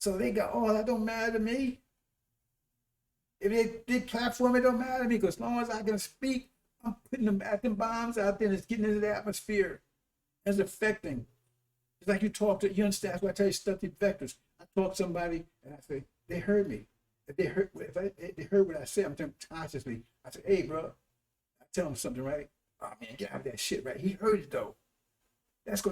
So they got, oh, that don't matter to me. If they platform, it don't matter to me because as long as I can speak, I'm putting them atom bombs out there and it's getting into the atmosphere. It's affecting. It's like you understand, that's why I tell you stuff these vectors. I talk to somebody and I say, they heard me. If they heard what I said, I'm telling them consciously. I say, hey, bro, I tell them something, right? Oh man, get out of that shit, right? He heard it though. It's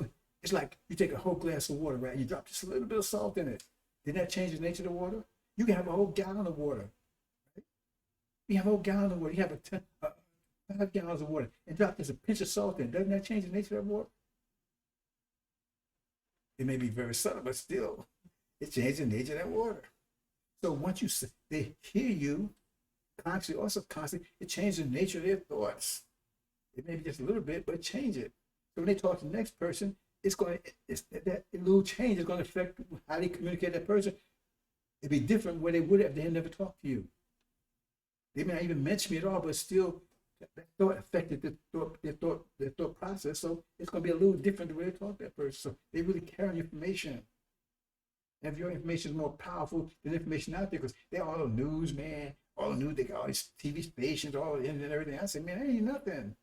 like you take a whole glass of water, right? And you drop just a little bit of salt in it. Didn't that change the nature of the water? You can have a whole gallon of water. Right? You have a whole gallon of water. You have 5 gallons of water and drop just a pinch of salt in. Doesn't that change the nature of water? It may be very subtle, but still, it changes the nature of that water. So once they hear you, consciously or subconsciously, it changes the nature of their thoughts. It may be just a little bit, but change it. So when they talk to the next person, that little change is going to affect how they communicate with that person. It'd be different where they would have if they had never talked to you. They may not even mention me at all, but still that thought affected their thought process. So it's going to be a little different the way they talk to that person. So they really carry information. And if your information is more powerful than information out there, because they're all the news, man, all the news, they got all these TV stations, all the internet and everything. I said, man, that ain't nothing.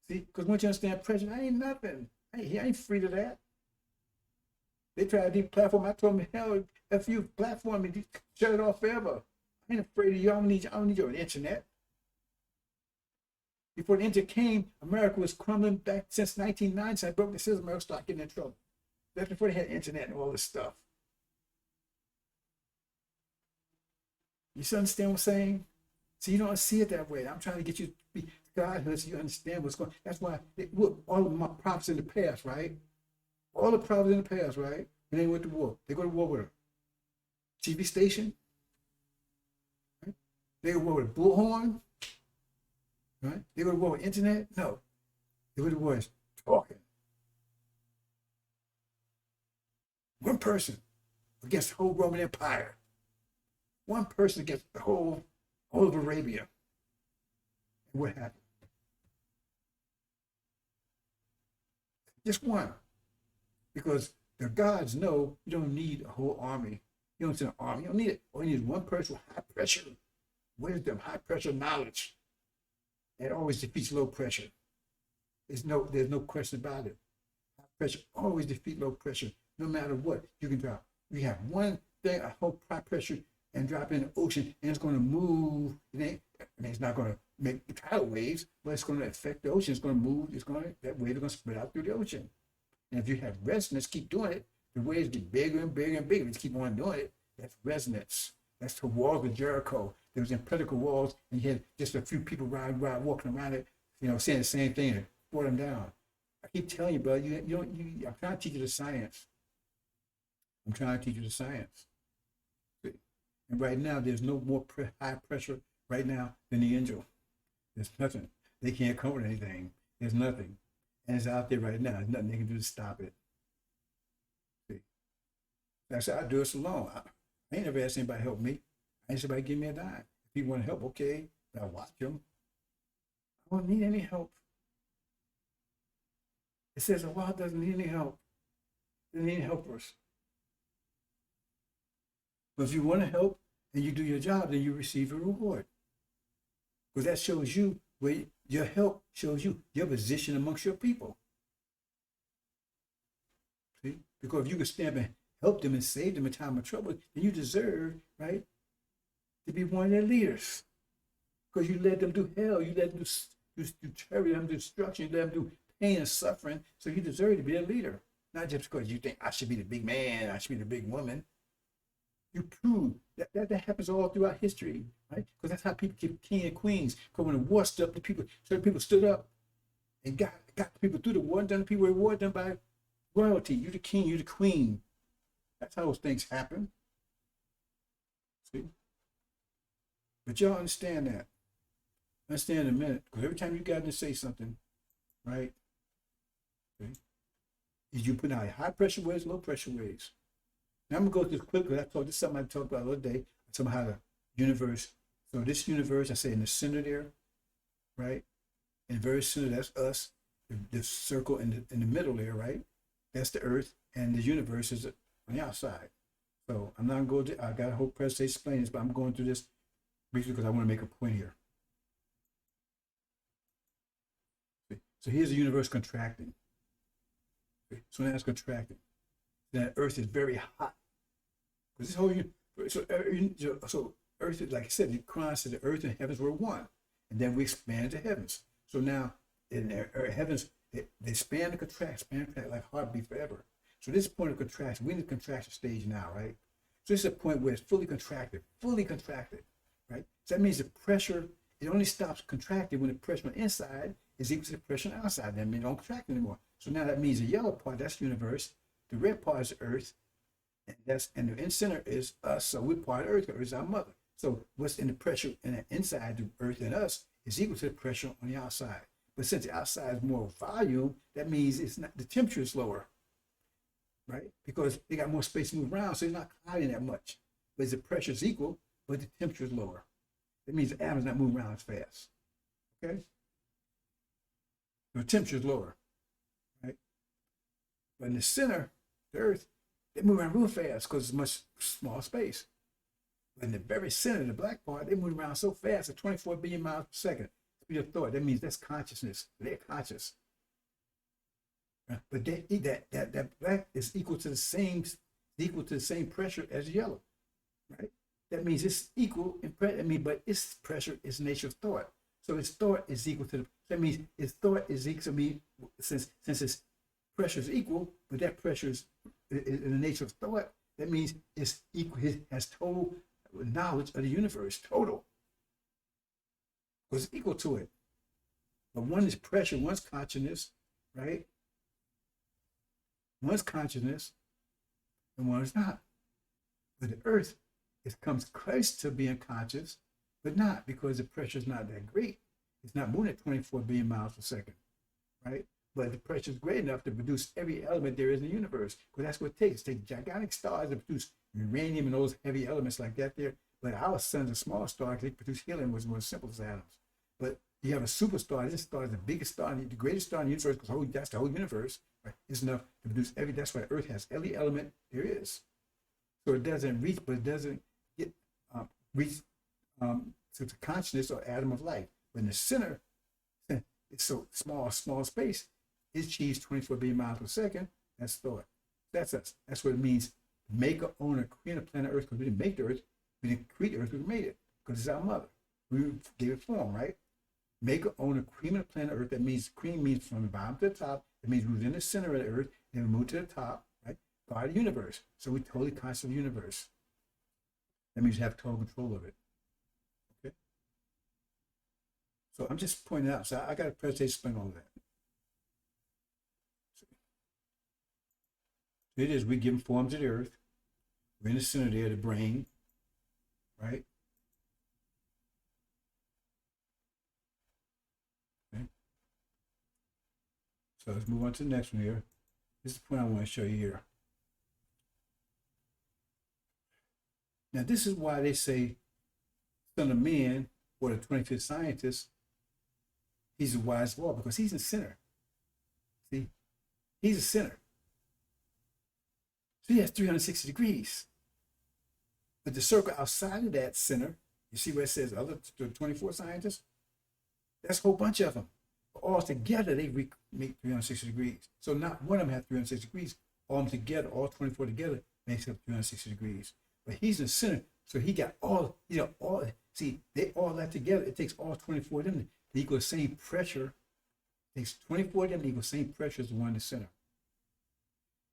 See, because once you understand pressure, that ain't nothing. I ain't free to that. They try to deplatform. I told them, hell, if you platform me, shut it off forever. I ain't afraid of you. I don't need your internet. Before the internet came, America was crumbling back since 1990. So I broke the system. America started getting in trouble. That's before they had internet and all this stuff. You understand what I'm saying? So you don't see it that way. I'm trying to get you to be godhood so you understand what's going on. That's why all of my prophets in the past, right? All the prophets in the past, right? And they went to war. They go to war with her. TV station. Right? They go to war with a bullhorn. Right? They go to war with internet. No. They go to war with talking. One person against the whole Roman Empire. One person against the whole, all of Arabia. And what happened? Just one. Because the gods know you don't need a whole army. You don't need an army. You don't need it. All you need is one person with high pressure, wisdom, high pressure knowledge. It always defeats low pressure. There's no question about it. High pressure always defeats low pressure, no matter what you can drop. You have one thing, a whole high pressure, and drop in the ocean, and it's going to move. It's not going to make tidal waves, but it's going to affect the ocean. It's going to move. That wave is going to spread out through the ocean. And if you have resonance, keep doing it. The waves get bigger and bigger and bigger. Just keep on doing it. That's resonance. That's the walls of Jericho. There was impenetrable walls, and you had just a few people walking around it, saying the same thing and brought them down. I keep telling you, brother, I'm trying to teach you the science. I'm trying to teach you the science. And right now, there's no more high pressure right now than the angel. There's nothing. They can't cover anything. There's nothing. And it's out there right now. There's nothing they can do to stop it. See? Like I said, I do this alone. I ain't never asked anybody to help me. I ain't somebody give me a dime. If people want to help, okay, but I watch them. I don't need any help. It says the world doesn't need any help. They need helpers. But if you want to help and you do your job, then you receive a reward. Because that shows you where your help shows you your position amongst your people. See? Because if you can stand and help them and save them in time of trouble, then you deserve, right, to be one of their leaders. Because you let them do hell, you let them do terror, them do destruction, you let them do pain and suffering, so you deserve to be a leader. Not just because you think I should be the big man, I should be the big woman. You prove that happens all throughout history, right? Because that's how people keep king and queens. Because when the war stood up, certain people stood up and got the people through the war, and done the people rewarded them by royalty. You the king, you the queen. That's how those things happen. See? But y'all understand that. Understand in a minute. Because every time you got to say something, right? Okay, is you put out high pressure waves, low pressure waves. Now I'm gonna go through this quick because this is something I talked about the other day. I'm talking about how the universe. So this universe, I say in the center there, right? In the very center, that's us. The circle in the middle there, right? That's the Earth, and the universe is on the outside. So I'm not going to go. I got a whole presentation explain this, but I'm going through this briefly because I want to make a point here. So here's the universe contracting. So now it's contracting. Then Earth is very hot. Because this whole so Earth is, like I said, the Quran said the Earth and heavens were one, and then we expand to heavens. So now in the heavens, they span and contract like heartbeat forever. So this point of contraction, we're in the contraction stage now, right? So this is a point where it's fully contracted, right? So that means the pressure, it only stops contracting when the pressure on the inside is equal to the pressure on the outside. That means it don't contract anymore. So now that means the yellow part, that's the universe. The red part is the Earth, and the in center is us. So we're part of Earth. Earth is our mother. So what's in the pressure in the inside the Earth and us is equal to the pressure on the outside. But since the outside is more volume, that means it's not, the temperature is lower, right? Because they got more space to move around, so it's not clouding that much. But the pressure is equal, but the temperature is lower. That means the atoms not moving around as fast. Okay? The temperature is lower, right? But in the center, the Earth, they move around real fast because it's much small space. But in the very center, the black part, they move around so fast at 24 billion miles per second. Speed of thought. That means that's consciousness. They're conscious. But that black is equal to the same pressure as yellow, right? That means it's equal in pressure. But its pressure is nature of thought. So its thought is equal to that means its thought is equal to me since its pressure is equal, but that pressure is in the nature of thought. That means it's equal. It has total knowledge of the universe, total. Was equal to it. But one is pressure, one's consciousness, right? One's consciousness, and one is not. But the Earth, it comes close to being conscious, but not because the pressure is not that great. It's not moving at 24 billion miles per second, right? but the pressure is great enough to produce every element there is in the universe. Because that's what it takes. It takes gigantic stars to produce uranium and those heavy elements like that there. But our sun's a small star because they produce helium, which is more simple as atoms. But you have a superstar. This star is the biggest star, the greatest star in the universe, because that's the whole universe. Right? It's enough to produce every. That's why Earth has every element there is. So it doesn't reach, but it doesn't get reach to the consciousness or atom of life. But in the center, it's so small space. It achieves 24 billion miles per second. That's thought. That's us. That's what it means. Maker, owner, creator, planet Earth. Because we didn't make the Earth. We didn't create the Earth. We made it. Because it's our mother. We gave it form, right? Maker, owner, cream of the planet Earth. That means cream means from the bottom to the top. It means we was in the center of the Earth. Then we moved to the top, right? God of the universe. So we're totally conscious of the universe. That means you have total control of it. Okay. So I'm just pointing out. So I got a presentation explain all of that. So it is. We give form to the Earth. We're in the center there, the brain, right? So let's move on to the next one here. This is the point I want to show you here. Now, this is why they say Son of Man, or the 25th scientist, he's the wisest of all, because he's the center. See? He's the center. So he has 360 degrees. But the circle outside of that center, you see where it says other 24 scientists? That's a whole bunch of them. All together, they make 360 degrees. So not one of them has 360 degrees. All of them together, all 24 together, makes up 360 degrees. But he's in the center, so he got all, see, they all that together. It takes all 24 of them to equal the same pressure. It takes 24 of them to equal the same pressure as the one in the center.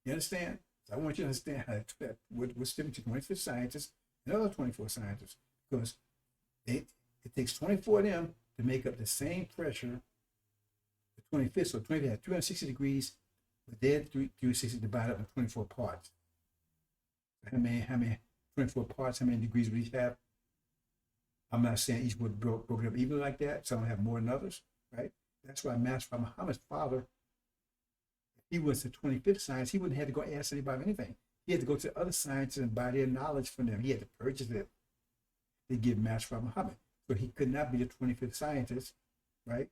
You understand? So I want you to understand how what's different between 25th scientists and other 24 scientists. Because it takes 24 of them to make up the same pressure. 25th, so 25th had 360 degrees, but they had 360 divided up in 24 parts. How many 24 parts, how many degrees would each have? I'm not saying each would broken up evenly like that. Some have more than others, right? That's why Master Muhammad's father, if he was the 25th science, he wouldn't have to go ask anybody anything. He had to go to other scientists and buy their knowledge from them. He had to purchase it. They give Master Muhammad. So he could not be the 25th scientist, right?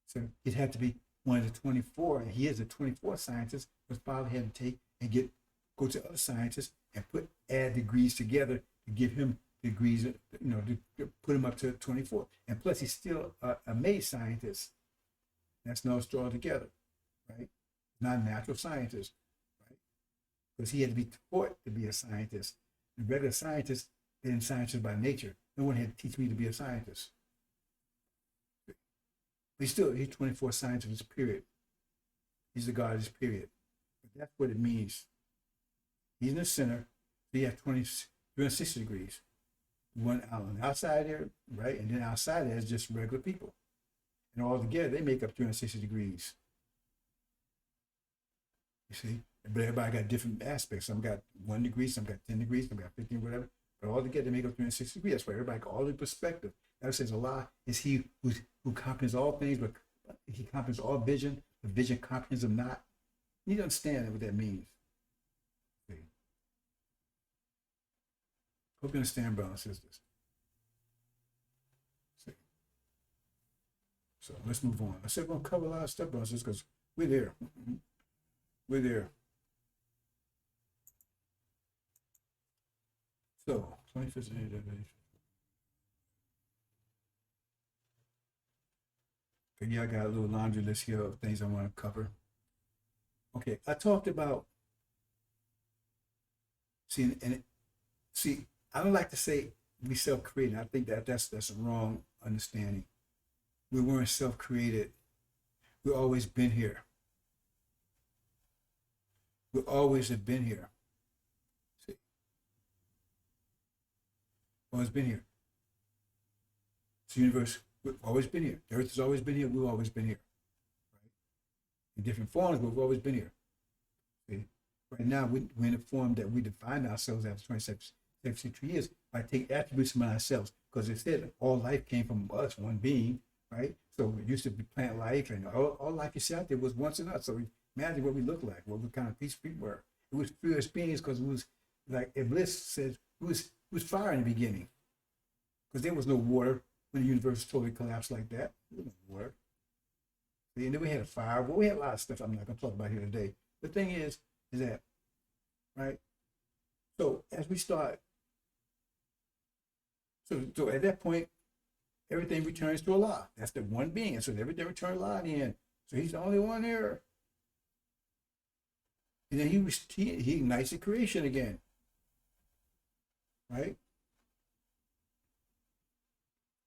So it had to be one of the 24, and he is a 24 scientist. His father had to take and go to other scientists and add degrees together to give him degrees, to put him up to 24. And plus, he's still a made scientist. That's no straw together, right? Not a natural scientist, right? Because he had to be taught to be a scientist. The regular scientists, they're scientists by nature. No one had to teach me to be a scientist. He's 24 scientists, period. He's the God of this period. But that's what it means. He's in the center. So he has 360 degrees. One on the outside there, right? And then outside there is just regular people. And all together, they make up 360 degrees. You see? But everybody got different aspects. Some got 1 degree, some got 10 degrees, some got 15, whatever. But all together, they make up 360 degrees. That's why everybody got all the perspective. That says Allah is he who comprehends all things, but he comprehends all vision. The vision comprehends him not. You need to understand what that means. See? Hope you understand, brothers and sisters. See? So let's move on. I said we're going to cover a lot of stuff, brothers and sisters, because we're there. We're there. So, 25th yeah, I got a little laundry list here of things I want to cover. Okay, I talked about, see, I don't like to say we self-created. I think that's a wrong understanding. We weren't self-created. We've always been here. We always have been here. See, always been here. It's the universe. We've always been here. The Earth has always been here. We've always been here. Right? In different forms, but we've always been here. See? Right now, we're in a form that we define ourselves after 27 years by taking attributes from ourselves. Because it said all life came from us, one being, right? So it used to be plant life, and all life you see out there was once in us. So imagine what we looked like, what kind of peace we were. It was pure experience because it was like Iblis said, it was fire in the beginning because there was no water when the universe totally collapsed like that. There was no water. And then we had a fire. Well, we had a lot of stuff I'm not going to talk about here today. The thing is that, right? So as we start, so at that point, everything returns to Allah. That's the one being. And so everything returns to Allah in the end. So he's the only one there. And then he ignites the creation again. Right?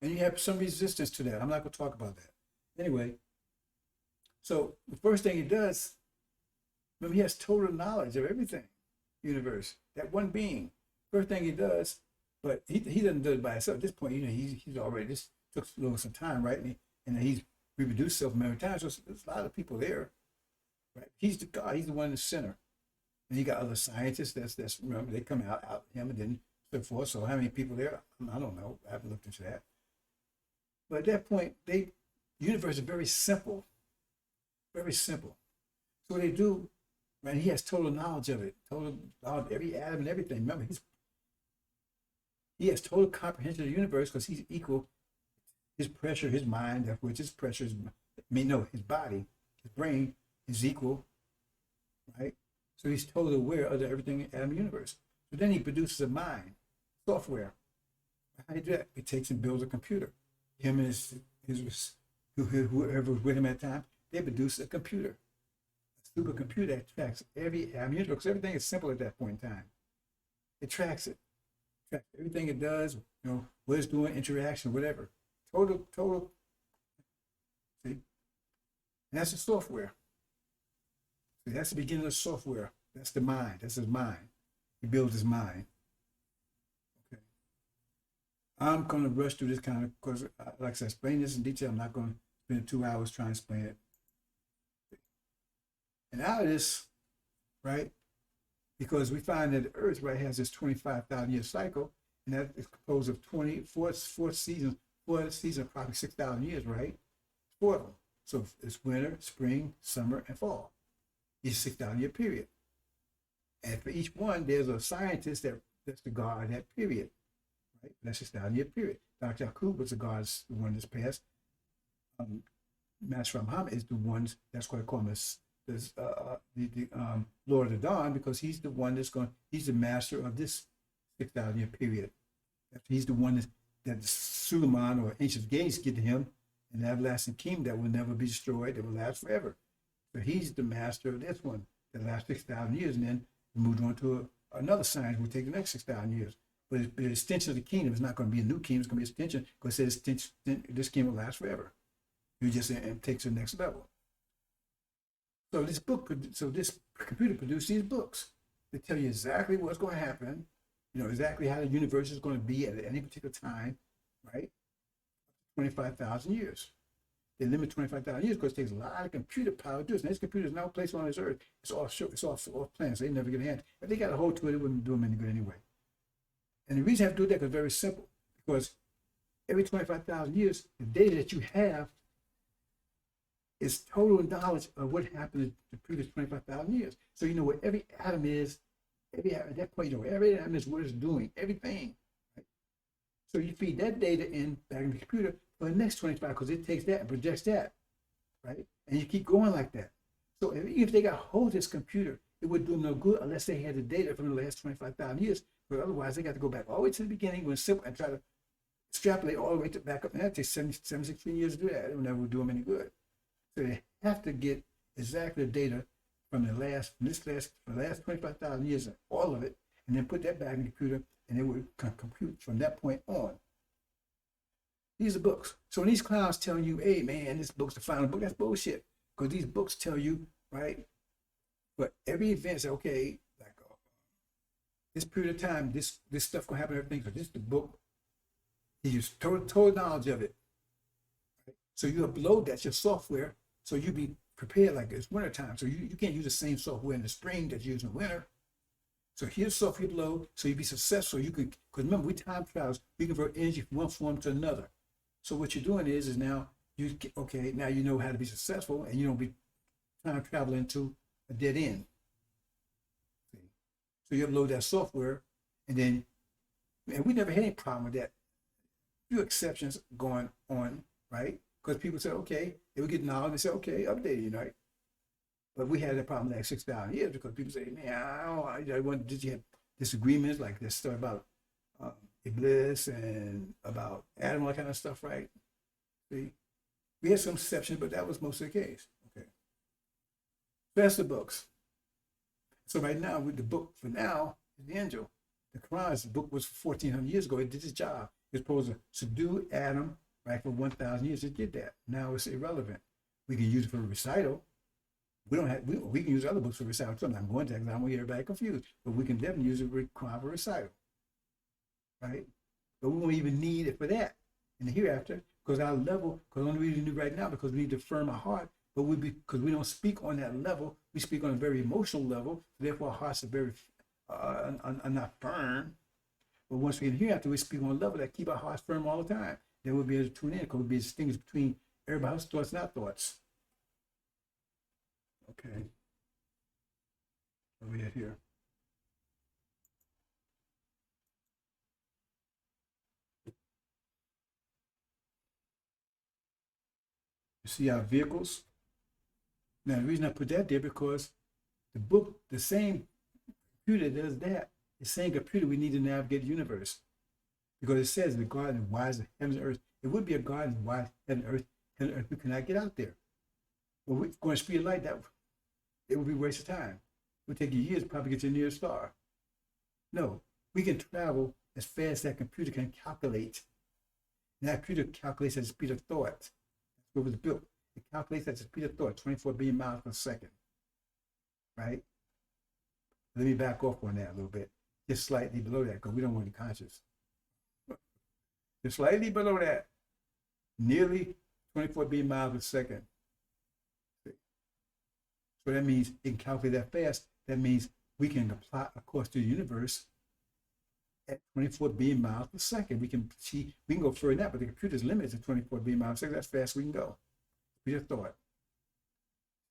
And you have some resistance to that. I'm not going to talk about that. Anyway, so the first thing he does, remember, he has total knowledge of everything, universe, that one being. First thing he does, but he doesn't do it by himself. At this point, he's already, this took a little some time, right? And he's reproduced himself many times. So there's a lot of people there, right? He's the God. He's the one in the center. And you got other scientists. That's remember, they come out him and then so forth. So how many people there? I don't know. I haven't looked into that. But at that point, the universe is very simple. Very simple. So what they do, man, he has total knowledge of it, total knowledge of every atom and everything. Remember, he has total comprehension of the universe because he's equal. His pressure, his mind, that which his pressure is, his body, his brain is equal, right? So he's totally aware of everything in the universe. So then he produces a mind, software. How do you do that? He takes and builds a computer. Him and his whoever was with him at the time, they produce a computer, a supercomputer that tracks every atom universe. Because everything is simple at that point in time. It tracks it, tracks everything it does. What it's doing, interaction, whatever. Total. See, and that's the software. See, that's the beginning of software. That's the mind. That's his mind. He builds his mind. Okay. I'm going to rush through this kind of, because like I said, explain this in detail. I'm not going to spend 2 hours trying to explain it. And out of this, right, because we find that the Earth, right, has this 25,000 year cycle, and that is composed of 24 seasons, probably 6,000 years, right? 4 of them. So it's winter, spring, summer, and fall. Each 6,000 year period. And for each one, there's a scientist that's the God of that period, right? That's 6,000 year period. Dr. Yaqub was the one that's passed. Master Muhammad is the one that's going to call him the Lord of the Dawn, because he's the one he's the master of this 6,000 year period. He's the one that Suleiman or ancient gates get to him, an everlasting kingdom that will never be destroyed, that will last forever. So he's the master of this one that lasts 6,000 years, and then moved on to another science will take the next 6,000 years. But the extension of the kingdom is not going to be a new kingdom, it's going to be an extension, because it says this kingdom will last forever. You just it takes to the next level. So this computer produced these books that tell you exactly what's going to happen, exactly how the universe is going to be at any particular time, right? 25,000 years. They limit 25,000 years because it takes a lot of computer power to do this. And this computer is now placed on this Earth. It's off plan, so they never get a hand. If they got a hold to it, it wouldn't do them any good anyway. And the reason I have to do that is very simple, because every 25,000 years, the data that you have is total knowledge of what happened in the previous 25,000 years. So you know where every atom is, at that point, every atom is what it's doing, everything. Right? So you feed that data in back in the computer for the next 25, because it takes that and projects that, right? And you keep going like that. So even if they got hold of this computer, it would do them no good unless they had the data from the last 25,000 years. But otherwise, they got to go back all the way to the beginning when simple and try to extrapolate all the way to back up. And that takes 76 years to do that. It will never do them any good. So they have to get exactly the data from the last 25,000 years, all of it, and then put that back in the computer, and it would compute from that point on. These are books. So when these clowns telling you, hey man, this book's the final book, that's bullshit. Because these books tell you, right, but every event say, okay, like this period of time, this stuff gonna happen, everything. So this is the book. He used total knowledge of it. Right? So you upload that, your software, so you be prepared like it's winter time. So you can't use the same software in the spring that you use in the winter. So here's software you load, so you be successful. You could, because remember, we time travels, we convert energy from one form to another. So what you're doing is now Okay, now you know how to be successful, and you don't be time traveling into a dead end. See? So you upload that software, and then, and we never had any problem with that. Few exceptions going on, right? Because people said, okay, they would get knowledge, and they said, okay, update it, right? But we had that problem like 6,000 years because people say, man, I want, did you have disagreements like this story about um, Iblis and about Adam, all that kind of stuff, right? See, we had some exceptions, but that was most of the case. Okay, so that's the books. So right now, with the book for now is the angel. The Quran, the book was 1,400 years ago. It did its job. It's supposed to subdue Adam, right, for 1,000 years. It did that. Now it's irrelevant. We can use it for recital. We don't have. We can use other books for recital too. I'm not going to because I don't want to get everybody confused. But we can definitely use it for Quran for recital, right? But we won't even need it for that in the hereafter because our level. Because the only reason we do right now because we need to firm our heart. But because we don't speak on that level. We speak on a very emotional level. Therefore, our hearts are very are not firm. But once we get hereafter, we speak on a level that keep our hearts firm all the time. Then we'll be able to tune in because we'll be distinguished between everybody's thoughts and our thoughts. Okay. Where we at here? You see our vehicles. Now the reason I put that there because the book, the same computer does that. The same computer we need to navigate the universe. Because it says the garden wise of heaven and earth. It would be a garden wise heaven and earth. Heaven and earth, we cannot get out there. But we're going to speed of light, that it would be a waste of time. It would take you years to probably get to the nearest star. No, we can travel as fast as that computer can calculate. And that computer calculates at the speed of thought. That's what it was built. It calculates at the speed of thought, 24 billion miles per second. Right? Let me back off on that a little bit. Just slightly below that, because we don't want to be conscious. Just slightly below that, nearly 24 billion miles per second. So that means it can calculate that fast. That means we can apply a course to the universe at 24 billion miles per second. We can see, we can go further than that, but the computer's limit is at 24 billion miles per second. That's fast we can go. We just thought.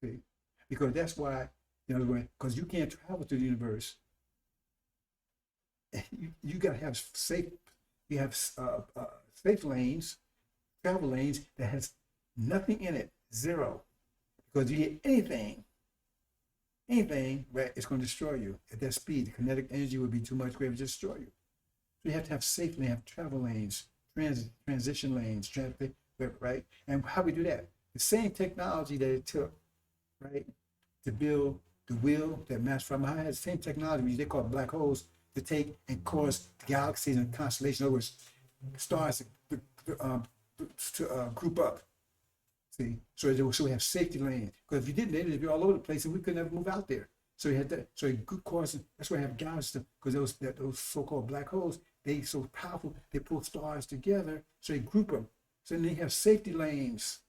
See? Because that's why, because you can't travel to the universe. You got to have safe, you have safe lanes, travel lanes that has nothing in it, zero. Because you hit anything, right, it's going to destroy you at that speed. The kinetic energy would be too much greater to destroy you. So you have to have safe lanes, have travel lanes, transition lanes, right? And how we do that? The same technology that it took, right, to build the wheel that matched from behind, the same technology they call black holes to take and cause galaxies and constellations, in other words, stars to group up. See, so we have safety lanes. Because if you didn't, they'd be all over the place, and we could never move out there. So you had that. So it could cause. That's why I have galaxies. Because those so-called black holes, they so powerful. They pull stars together, so they group them. So then they have safety lanes.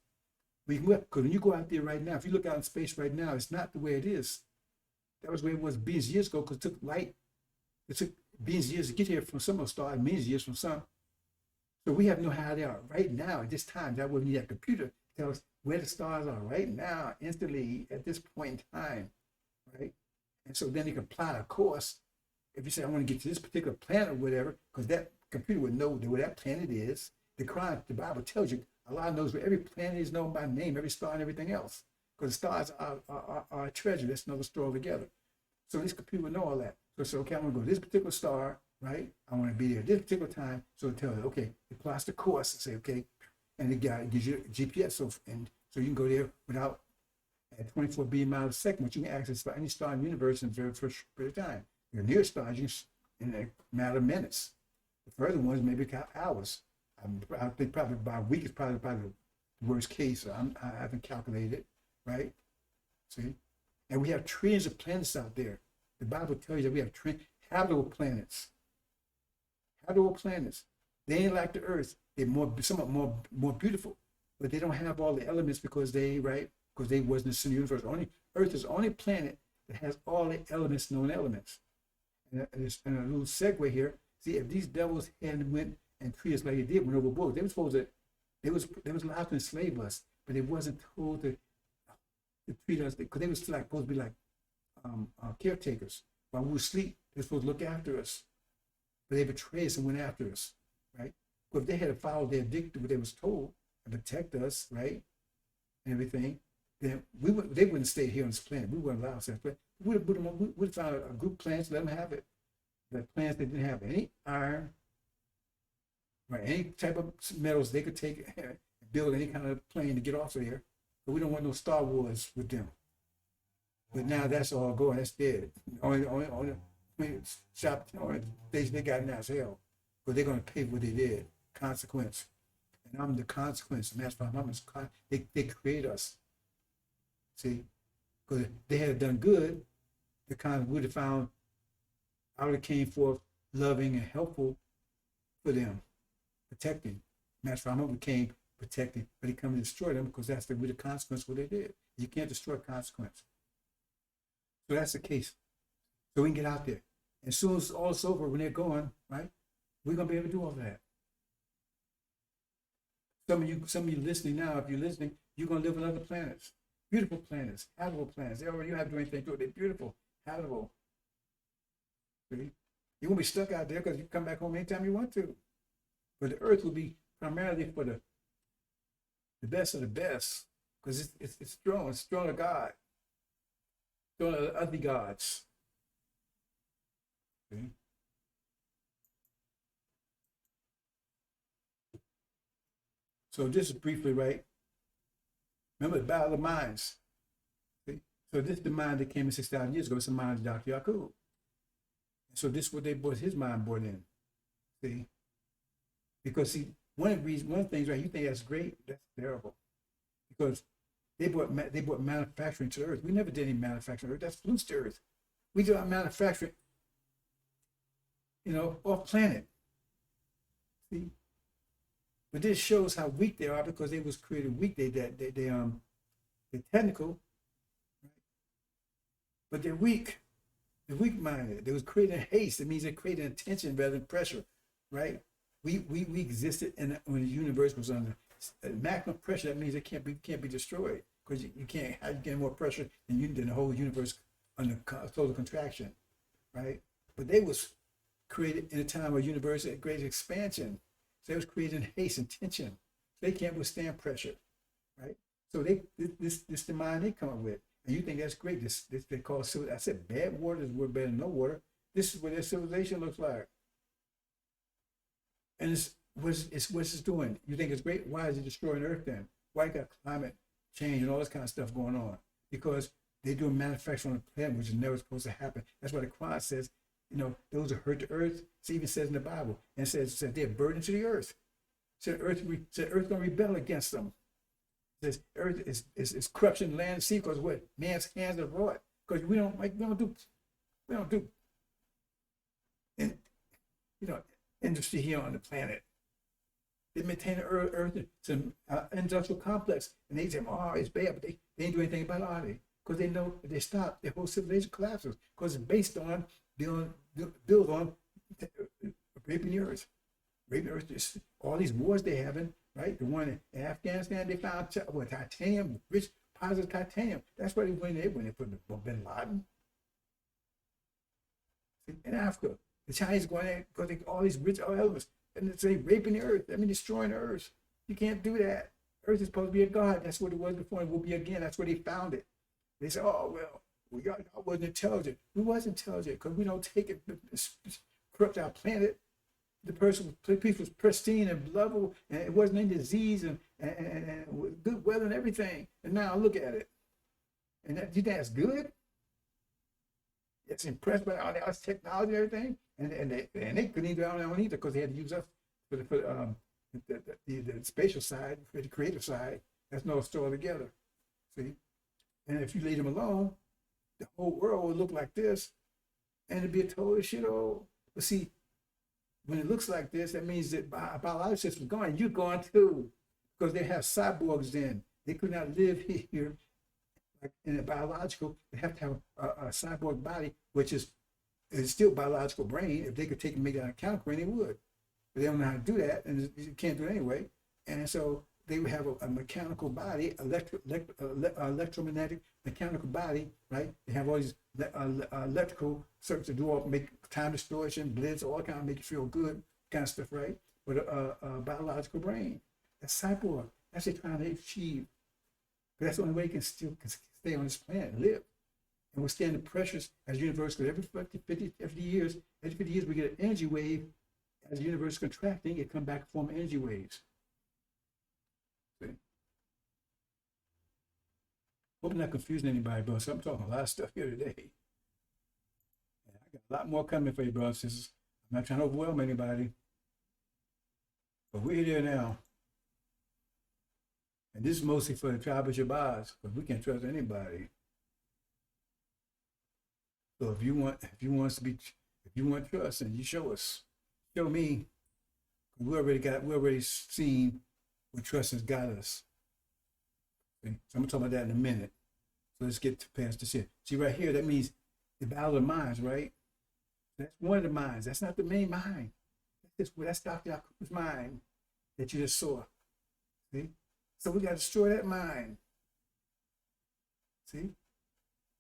Because when you go out there right now, if you look out in space right now, it's not the way it is. That was the way it was billions of years ago. Because it took light. It took billions of years to get here from some of those stars, millions of years from some. So we have no idea how they are right now at this time. That would need a computer tell us where the stars are right now, instantly, at this point in time, right? And so then you can plot a course. If you say, I want to get to this particular planet or whatever, because that computer would know where that planet is. The Quran, the Bible tells you, Allah knows where every planet is known by name, every star and everything else. Because the stars are a treasure. That's another story altogether. So this computer would know all that. So say, okay, I'm going to go to this particular star, right? I want to be there at this particular time. So it tells you, okay, it plots the course and say, okay, and the guy gives you GPS, so you can go there without at 24 billion miles a second, but you can access any star in the universe in the very first period of time. Your nearest stars, you can, in a matter of minutes. The further ones maybe hours. I think probably by a week is probably the worst case. I haven't calculated it, right? See, and we have trillions of planets out there. The Bible tells you that we have habitable planets. Habitable planets. They ain't like the Earth. They're somewhat more beautiful, but they don't have all the elements because they wasn't in the universe. Earth is the only planet that has all the elements, known elements. And a little segue here. See, if these devils hadn't went and treated us like they did, went overboard, they were supposed to they was allowed to enslave us, but it wasn't told to treat us because they was like supposed to be like caretakers. While we were asleep, they're supposed to look after us, but they betrayed us and went after us, right? But if they had followed their dictum, what they was told, and protect us, right, and everything, then they wouldn't stay here on this planet. We wouldn't allow us to planet. We would have found a group of planets, let them have it. The planets that didn't have any iron, right, any type of metals they could take and build any kind of plane to get off of here. But we don't want no Star Wars with them. But now that's all going. That's dead. Only shop, only they got now is hell. But they're going to pay for what they did. Consequence. And I'm the consequence. And that's why they create us. See? Because if they had done good, the kind would have found, I would have came forth loving and helpful for them, protecting. Master Rama became protecting, but he come and destroy them because that's the consequence of what they did. You can't destroy consequence. So that's the case. So we can get out there. As soon as all is over, when they're gone, right, we're gonna be able to do all that. Some of you listening now, if you're listening, you're gonna live on other planets. Beautiful planets, habitable planets. They already have to do anything to it. They're beautiful, habitable. See? You won't be stuck out there because you come back home anytime you want to. But the earth will be primarily for the best of the best, because it's strong. It's strong of God. Strong of other gods. See? So this is briefly, right? Remember the Battle of the Minds. See? So this is the mind that came in 6,000 years ago. It's the mind of Dr. Yakub. So this is what they brought his mind brought in. See? Because see, one of the things, right, you think that's great, that's terrible. Because they brought manufacturing to the earth. We never did any manufacturing to earth. That's loose to earth. We do our manufacturing, off planet. See? But this shows how weak they are because they was created weak. They're technical, right? But they're weak. They're weak-minded. They was creating haste. It means they're creating attention rather than pressure, right? We existed when the universe was under maximum pressure. That means it can't be destroyed because you can't get more pressure than the whole universe under total contraction, right? But they was created in a time where the universe had great expansion. So they was creating haste and tension. They can't withstand pressure, right? So this the mind they come up with, and you think that's great. This they call civilization. I said bad water is better than no water. This is what their civilization looks like. And it's what's it's doing. You think it's great? Why is it destroying Earth then? Why you got climate change and all this kind of stuff going on? Because they're doing manufacturing on the planet, which is never supposed to happen. That's why the Quran says, those who hurt the earth. It even says in the Bible, and says they're a burden to the earth. Said earth gonna rebel against them. It says earth is corruption, land, and sea, because what man's hands have wrought. Because we don't do industry here on the planet. They maintain the earth. It's an industrial complex, and they say, "Oh, it's bad," but they ain't do anything about it, are they? Because they know if they stop, their whole civilization collapses. Because it's based on built on raping the earth. Raping the earth. Just all these wars they having, right? The one in Afghanistan, they found titanium, rich positive titanium. That's why they went they put Bin Laden. In Africa, the Chinese going there because they all these rich elements, and it's raping the earth. I mean, destroying the earth. You can't do that. Earth is supposed to be a god. That's what it was before. It will be again. That's where they found it. They said, "Oh well, I wasn't intelligent." We was intelligent because we don't take it, corrupt our planet. The people was pristine and lovable, and it wasn't any disease and good weather and everything. And now look at it, and you think that's good? It's impressed by all this technology and everything, and they couldn't even do it on their own either because they had to use us for the spatial side, for the creative side. That's no store together. See, and if you leave them alone, the whole world would look like this, and it'd be a total shithole. But see, when it looks like this, that means that our biological system's gone, and you're gone too, because they have cyborgs then. They could not live here like in a biological. They have to have a cyborg body, which is still biological brain. If they could take and make that a account brain, they would. But they don't know how to do that, and you can't do it anyway. And so they would have a mechanical body, electromagnetic mechanical body, right? They have all these electrical circuits to do all, make time distortion, blitz, all kind of make you feel good, kind of stuff, right? But a biological brain, that's cyborg. That's what they're trying to achieve. But that's the only way you can still can stay on this planet and live and withstand the pressures as the universe. Because every years, we get an energy wave. As the universe is contracting, it comes back and form energy waves. See? Hope I'm not confusing anybody, bro. So I'm talking a lot of stuff here today. And I got a lot more coming for you, brothers and sisters. I'm not trying to overwhelm anybody. But we're here now. And this is mostly for the tribe of Shabazz, because we can't trust anybody. So if you want trust, and you show us. Show me. We already seen what trust has got us. Okay? So I'm gonna talk about that in a minute. So let's get past this here. See right here, that means the battle of the minds, right? That's one of the minds. That's not the main mind. That's Dr. Yakub's mind that you just saw. See? So we gotta destroy that mind. See?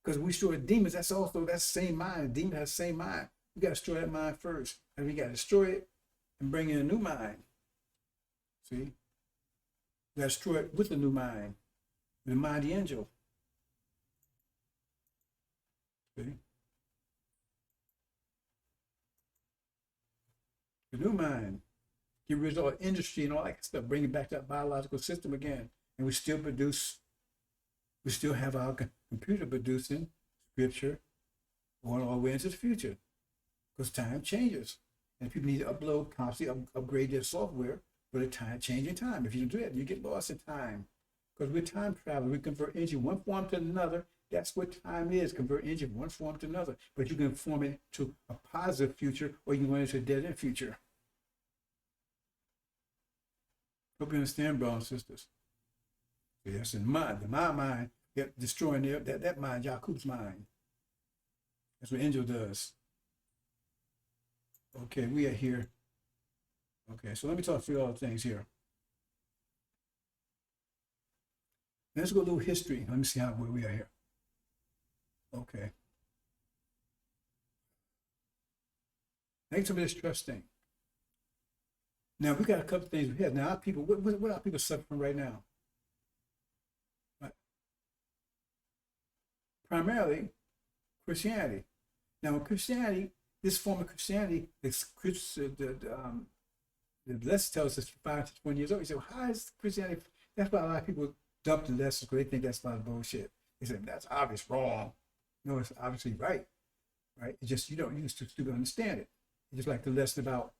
Because we destroy demons, that's the same mind. A demon has the same mind. We gotta destroy that mind first. And we gotta destroy it and bring in a new mind. See? We gotta destroy it with the new mind. The mind of the angel. See? The new mind. Get rid of all industry and all that stuff. Bring it back to that biological system again. And we still have our computer producing scripture going all the way into the future. Because time changes. And people need to constantly upgrade their software for the changing time. If you don't do that, you get lost in time. Because we're time travelers. We convert energy one form to another. That's what time is. Convert energy from one form to another. But you can form it to a positive future, or you can go into a dead end future. Hope you understand, brothers and sisters. So that's in my mind, destroying that mind, Yakub's mind. That's what angel does. Okay, we are here. Okay, so let me talk through all the things here. Let's go a little history. Let me see where we are here. Okay. Thanks for this trust thing. Now we got a couple things we have. Now our people, what are people suffering right now? Right. Primarily Christianity. Now in Christianity, this form of Christianity, the lesson tells us 5 to 20 years old. You say, well, how is Christianity? That's why a lot of people dump the lessons because they think that's a lot of bullshit. They say, that's obvious wrong. No, it's obviously right. Right? It's just you used to stupid understand it. It's just like the lesson about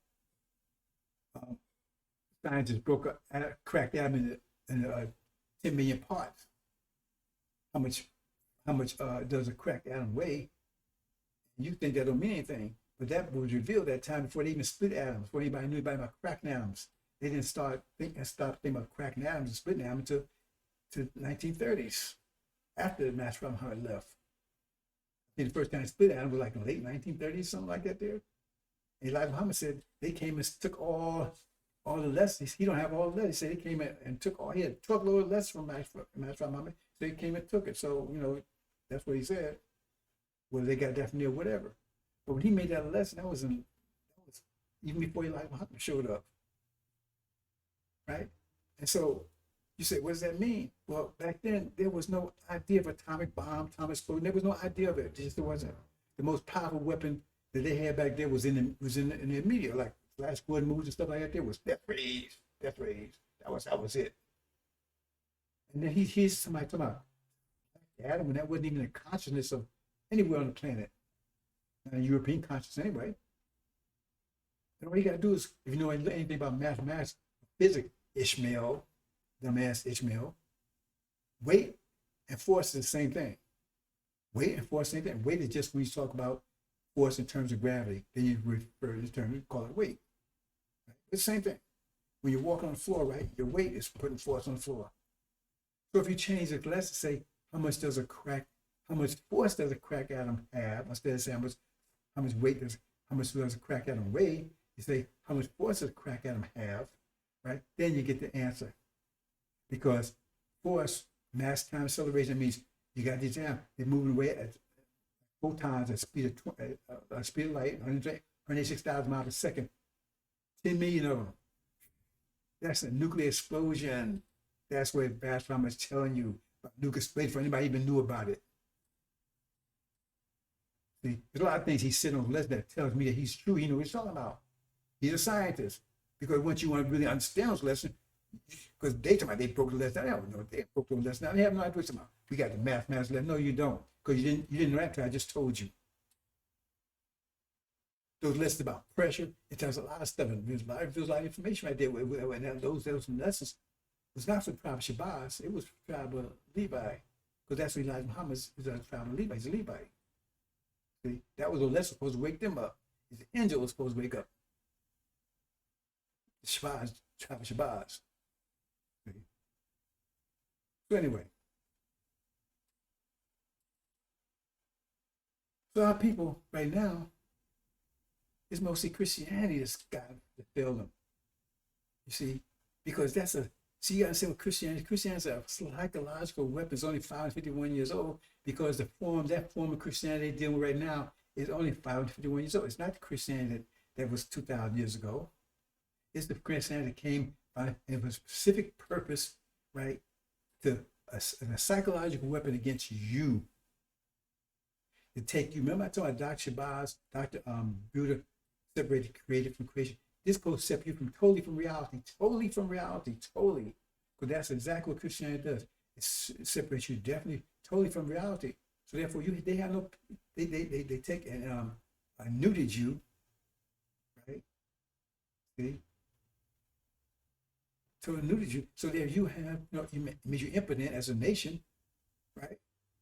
scientists cracked Adam in 10 million parts. How much does a cracked atom weigh? You think that don't mean anything, but that was revealed that time before they even split atoms, before anybody knew about cracking atoms. They didn't stop thinking about cracking atoms and splitting atoms until the 1930s, after Master Prophet Muhammad left. I think the first time they split atom was like in the late 1930s, something like that there. And Elijah Muhammad said they came and took all the lessons. He don't have all the lessons. He said they came and took all, he had a truckload of lessons from Master Prophet Muhammad. So he came and took it. So, that's what he said. Whether they got that from there or whatever. But when he made that lesson, that was even before Elijah Muhammad showed up. Right? And so you say, what does that mean? Well, back then there was no idea of atomic bomb, atomic explosion. There was no idea of it. There wasn't. The most powerful weapon that they had back then was in the media, like flash flood movies and stuff like that. There was death rays. That was it. And then he's somebody talking about Adam, and that wasn't even a consciousness of anywhere on the planet. Not a European consciousness anyway. And all you gotta do is, if you know anything about mathematics, physics, Ishmael, dumbass Ishmael, weight and force is the same thing. Weight and force, same thing. Weight is just when you talk about force in terms of gravity, then you refer to the term, you call it weight. Right? It's the same thing. When you walk on the floor, right, your weight is putting force on the floor. So if you change it, let's say, how much force does a crack atom have? Instead of saying how much does a crack atom weigh? You say, how much force does a crack atom have? Right? Then you get the answer. Because for us, mass time acceleration means you got these down. They're moving away at photons at speed of light, 186,000 miles a second. 10 million of them. That's a nuclear explosion. That's what Bartholomew is telling you about nuclear explosion for anybody even knew about it. See, there's a lot of things he's sitting on the list that tells me that he's true. He knows what he's talking about. He's a scientist. Because once you want to really understand this lesson, because they talk about they broke the lesson. I don't know they broke the lesson. They have no idea what about. We got the mathematics lesson. No, you don't. Because you didn't know that until I just told you. Those lessons about pressure, it tells a lot of stuff. There's a lot of information right there. And those lessons was not for the tribe of Shabazz. It was for the tribe of Levi. Because that's what Elijah Muhammad is the tribe of Levi. He's a Levite. See, that was a lesson supposed to wake them up. The angel was supposed to wake up. The Shabazz, tribe of Shabazz. See? So anyway. So our people right now, it's mostly Christianity that's got to fail them. You see, because that's you gotta say what Christianity is a psychological weapon. It's only 551 years old because that form of Christianity they're dealing with right now is only 551 years old. It's not the Christianity that was 2,000 years ago. It's the Christianity that came by a specific purpose, right, to a psychological weapon against you. To take you, remember I told you Dr. Shabazz, Dr. Buddha, separated created from creation. This supposed to separate you totally from reality. Because that's exactly what Christianity does. It separates you definitely, totally from reality. So therefore, they have no, they take and neutered you, right? See? So it neutered you. So there you have, made you impotent as a nation, right?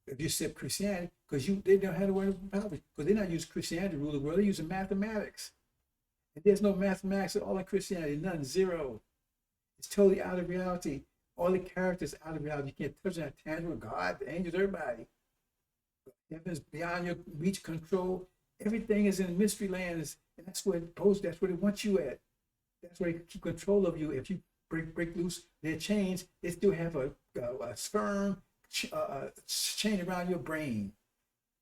If you accept Christianity, because they don't have to worry about it, because they're not using Christianity to rule the world, they're using mathematics. And there's no mathematics at all in Christianity, none, zero. It's totally out of reality. All the characters out of reality. You can't touch that tangible God, the angels, everybody. Heaven is beyond your reach, control. Everything is in mystery land, and that's where it wants you at. That's where they keep control of you. If you break loose their chains, they still have a firm chain around your brain.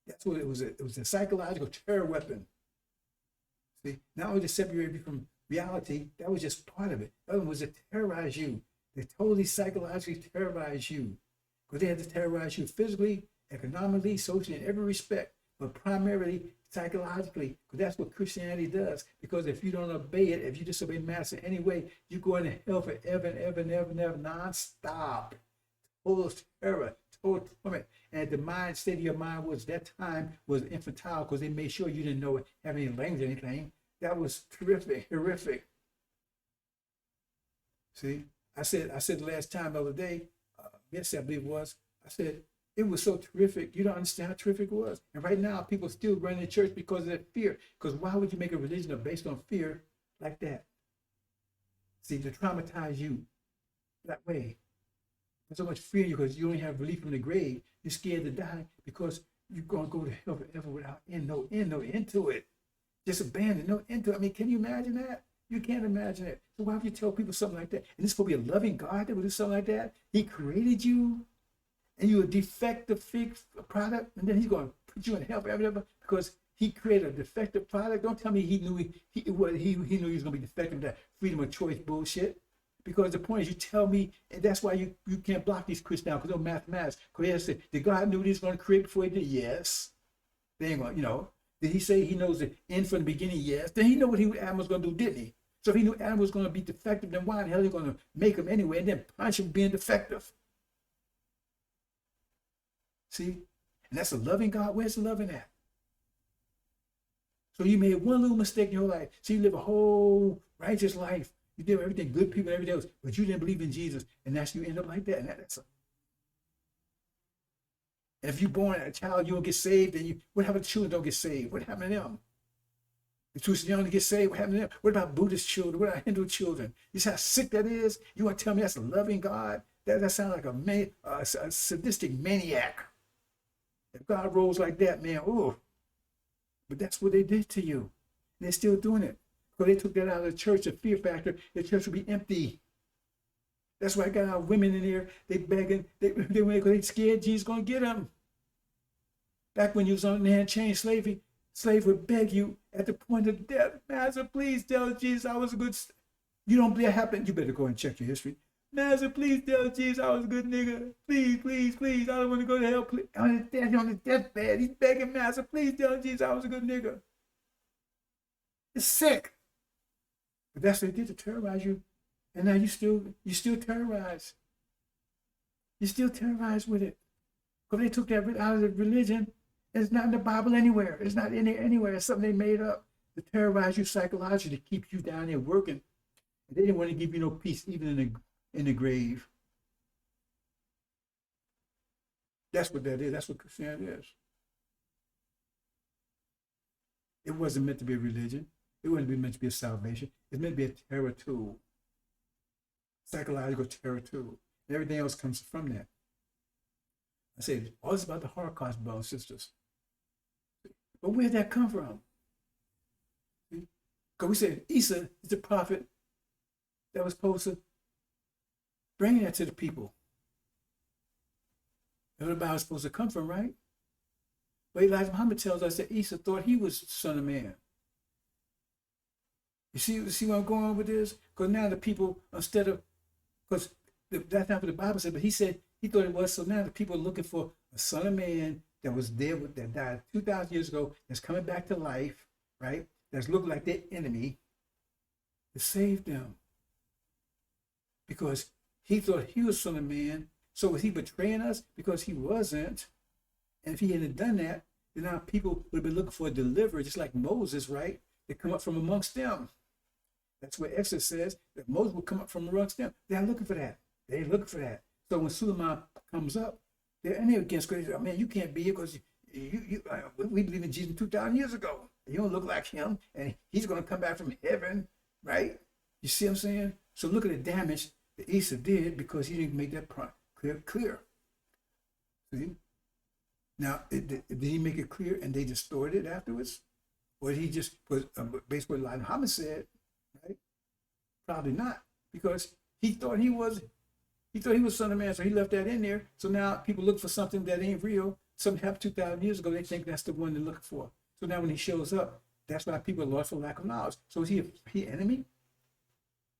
That's what it was. It was a psychological terror weapon. See, not only to separate you from reality, that was just part of it. The other one was to terrorize you. They totally psychologically terrorize you. Because they had to terrorize you physically, economically, socially, in every respect, but primarily psychologically, because that's what Christianity does. Because if you don't obey it, if you disobey Master anyway, you go into hell forever and ever and ever and ever, non-stop. Total terror, total torment. And the mind state of your mind was that time was infantile because they made sure you didn't know have any language or anything. That was terrific, horrific. See, I said the last time the other day, yesterday I believe it was, I said it was so terrific. You don't understand how terrific it was. And right now people still running the church because of that fear. Because why would you make a religion based on fear like that? See, to traumatize you that way. There's so much fear in you because you only have relief from the grave. You're scared to die because you're going to go to hell forever without no end to it. Just abandoned, no end to it. I mean, can you imagine that? You can't imagine it. So why would you tell people something like that? And this is supposed to be a loving God that would do something like that? He created you and you're a defective product, and then he's going to put you in hell forever because he created a defective product. Don't tell me he knew he knew he was going to be defective, that freedom of choice bullshit. Because the point is, you tell me, and that's why you can't block these Christians now, because they're mathematics. Because they say, did God knew what he was going to create before he did? Yes. They ain't going to, Did he say he knows the end from the beginning? Yes. Then he knew what Adam was going to do, didn't he? So if he knew Adam was going to be defective, then why the hell are you going to make him anyway and then punish him for being defective? See? And that's a loving God. Where's the loving at? So you made one little mistake in your life. So you live a whole righteous life. You did everything, good people, everything else, but you didn't believe in Jesus, and that's you end up like that. And and if you're born a child, you don't get saved, and what happened to children don't get saved? What happened to them? The too young to get saved, what happened to them? What about Buddhist children? What about Hindu children? You see how sick that is? You want to tell me that's a loving God? That sounds like a sadistic maniac. If God rolls like that, man, ooh. But that's what they did to you. And they're still doing it. So they took that out of the church, the fear factor, the church would be empty. That's why I got our women in here. They begging. They scared Jesus gonna get them. Back when you was on the hand chain slavery, slave would beg you at the point of death, Master, please tell Jesus I was a good. You don't believe it happened. You better go and check your history. Master, please tell Jesus I was a good nigga. Please, please, please. I don't want to go to hell. Please. On his deathbed, he's begging Master, please tell Jesus I was a good nigga. It's sick. But that's what they did to terrorize you. And now you still terrorized. You still terrorized with it. Because they took that out of the religion. It's not in the Bible anywhere. It's not in there anywhere. It's something they made up to terrorize you psychologically, to keep you down there working. And they didn't want to give you no peace, even in the grave. That's what that is. That's what Christianity is. It wasn't meant to be a religion. It wasn't meant to be a salvation. It's meant to be a terror tool, psychological terror tool. And everything else comes from that. I said, all this about the Holocaust, brothers and sisters. But where'd that come from? Because we said Isa is the prophet that was supposed to bring that to the people. That's where the Bible was supposed to come from, right? But Elijah Muhammad tells us that Isa thought he was the Son of Man. You see where I'm going with this? Because now the people, instead of, because that's not what the Bible said, but he said he thought it was. So now the people are looking for a Son of Man that was there, that died 2,000 years ago, that's coming back to life, right? That's looking like their enemy to save them. Because he thought he was Son of Man. So was he betraying us? Because he wasn't. And if he hadn't done that, then our people would have been looking for a deliverer, just like Moses, right? They come up from amongst them. That's what Exodus says, that Moses will come up from amongst them. They're looking for that. They're looking for that. So when Suleiman comes up, they're against crazy. Man, you can't be here because we believe in Jesus 2,000 years ago. You don't look like him, and he's going to come back from heaven, right? You see what I'm saying? So look at the damage that Isa did because he didn't make that clear. See? Now, did he make it clear and they distorted it afterwards? Or did he just, based on what Elijah Muhammad said, right? Probably not, because he thought he was Son of Man, so he left that in there. So now people look for something that ain't real. Something happened 2,000 years ago. They think that's the one they're looking for. So now when he shows up, that's why people are lost for lack of knowledge. So is he an enemy?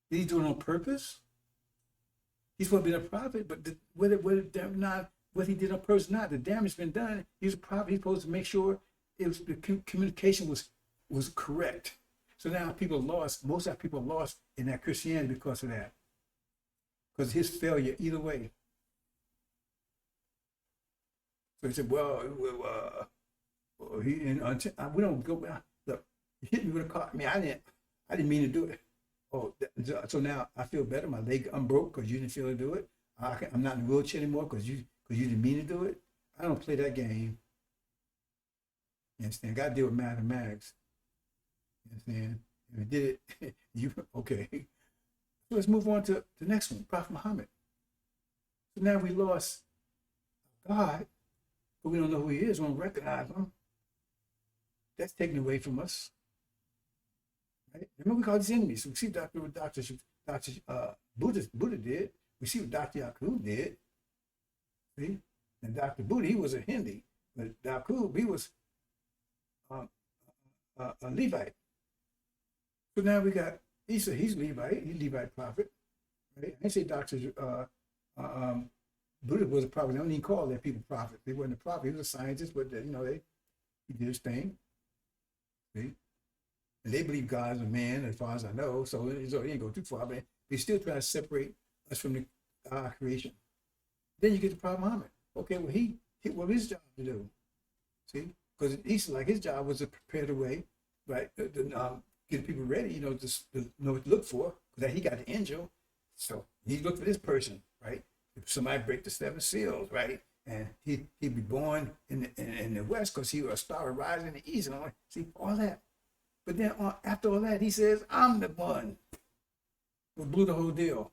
Did he do it on purpose? He's supposed to be a prophet, but what he did on purpose, not the damage been done. He's a prophet. He's supposed to make sure the communication was correct. So now people lost. Most of our people lost in that Christianity because of that. Because of his failure either way. So he said, we don't go. Look, he hit me with a car. I mean, I didn't mean to do it. Oh, so now I feel better. My leg, I'm broke because you didn't feel to do it. I'm not in a wheelchair anymore because you didn't mean to do it. I don't play that game. You understand? Got to deal with mathematics. You understand? If you did it, okay. So let's move on to the next one, Prophet Muhammad. So now we lost God, but we don't know who he is. We don't recognize him. That's taken away from us. Right? Remember, we call these enemies. We see Dr. Buddha did. We see what Dr. Yakub did. See? And Dr. Buddha, he was a Hindi, but Yakub, he was a Levite. So now we got Isa, he's Levite, he's Levite prophet. Right? I didn't say Dr. Buddha was a prophet. They don't even call their people prophets. They wasn't a prophet. He was a scientist, but he did his thing. See? And they believe God is a man, as far as I know. So he didn't go too far, but they still try to separate us from our creation. Then you get the Prophet Muhammad. Okay, well, what was his job to do? See? Because Isa, like his job was to prepare the way, right? Get people ready, to know what to look for. Because he got the angel. So he looked for this person, right? If somebody break the 7 seals, right? And he'd be born in the West because he was a star rising in the East. And all, see, all that. But then after all that, he says, I'm the one who blew the whole deal.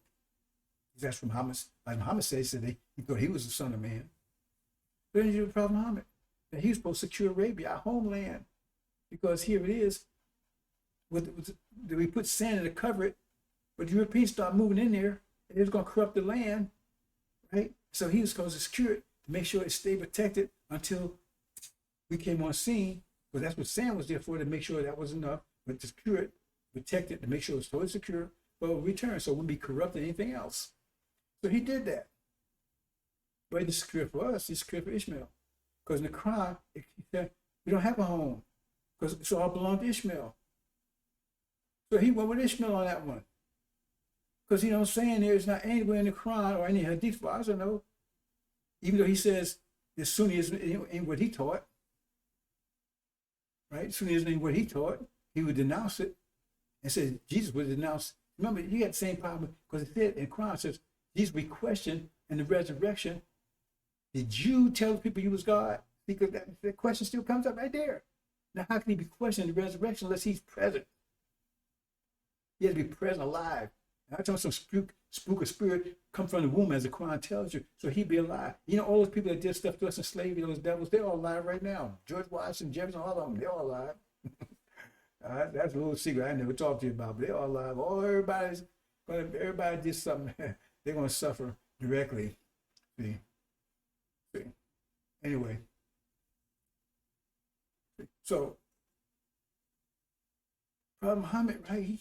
That's from Muhammad. Like Muhammad says, he thought he was the Son of Man. But then you have the Prophet Muhammad. And he was supposed to secure Arabia, our homeland. Because here it is. We put sand in to cover it. But the Europeans start moving in there. It was going to corrupt the land, right? So he was supposed to secure it to make sure it stayed protected until we came on scene. But that's what Sam was there for, to make sure that was enough, but to secure it, protect it, to make sure it was totally secure, but return, so it wouldn't be corrupted anything else. So he did that. But it's secure for us, it's secure for Ishmael. Because in the Quran, he said, we don't have a home, because it all belonged to Ishmael. So he went with Ishmael on that one. Because you know what I'm saying, there's not anywhere in the Quran or any hadith, for us, I know, even though he says the Sunnism ain't what he taught, right? Sunnism ain't what he taught, he would denounce it and said Jesus would denounce. Remember, you got the same problem because it said in the Quran, it says Jesus be questioned in the resurrection. Did you tell the people you was God? Because that question still comes up right there. Now, how can he be questioned in the resurrection unless he's present? He has to be present, alive. Not talking some spook or spirit come from the womb, as the Quran tells you, so he'd be alive. You know, all those people that did stuff to us in slavery, those devils, they're all alive right now. George Washington, Jefferson, all of them, they're all alive. That's a little secret I never talked to you about, but they're all alive. Everybody did something, they're going to suffer directly. See? Anyway. So, Prophet Muhammad, right?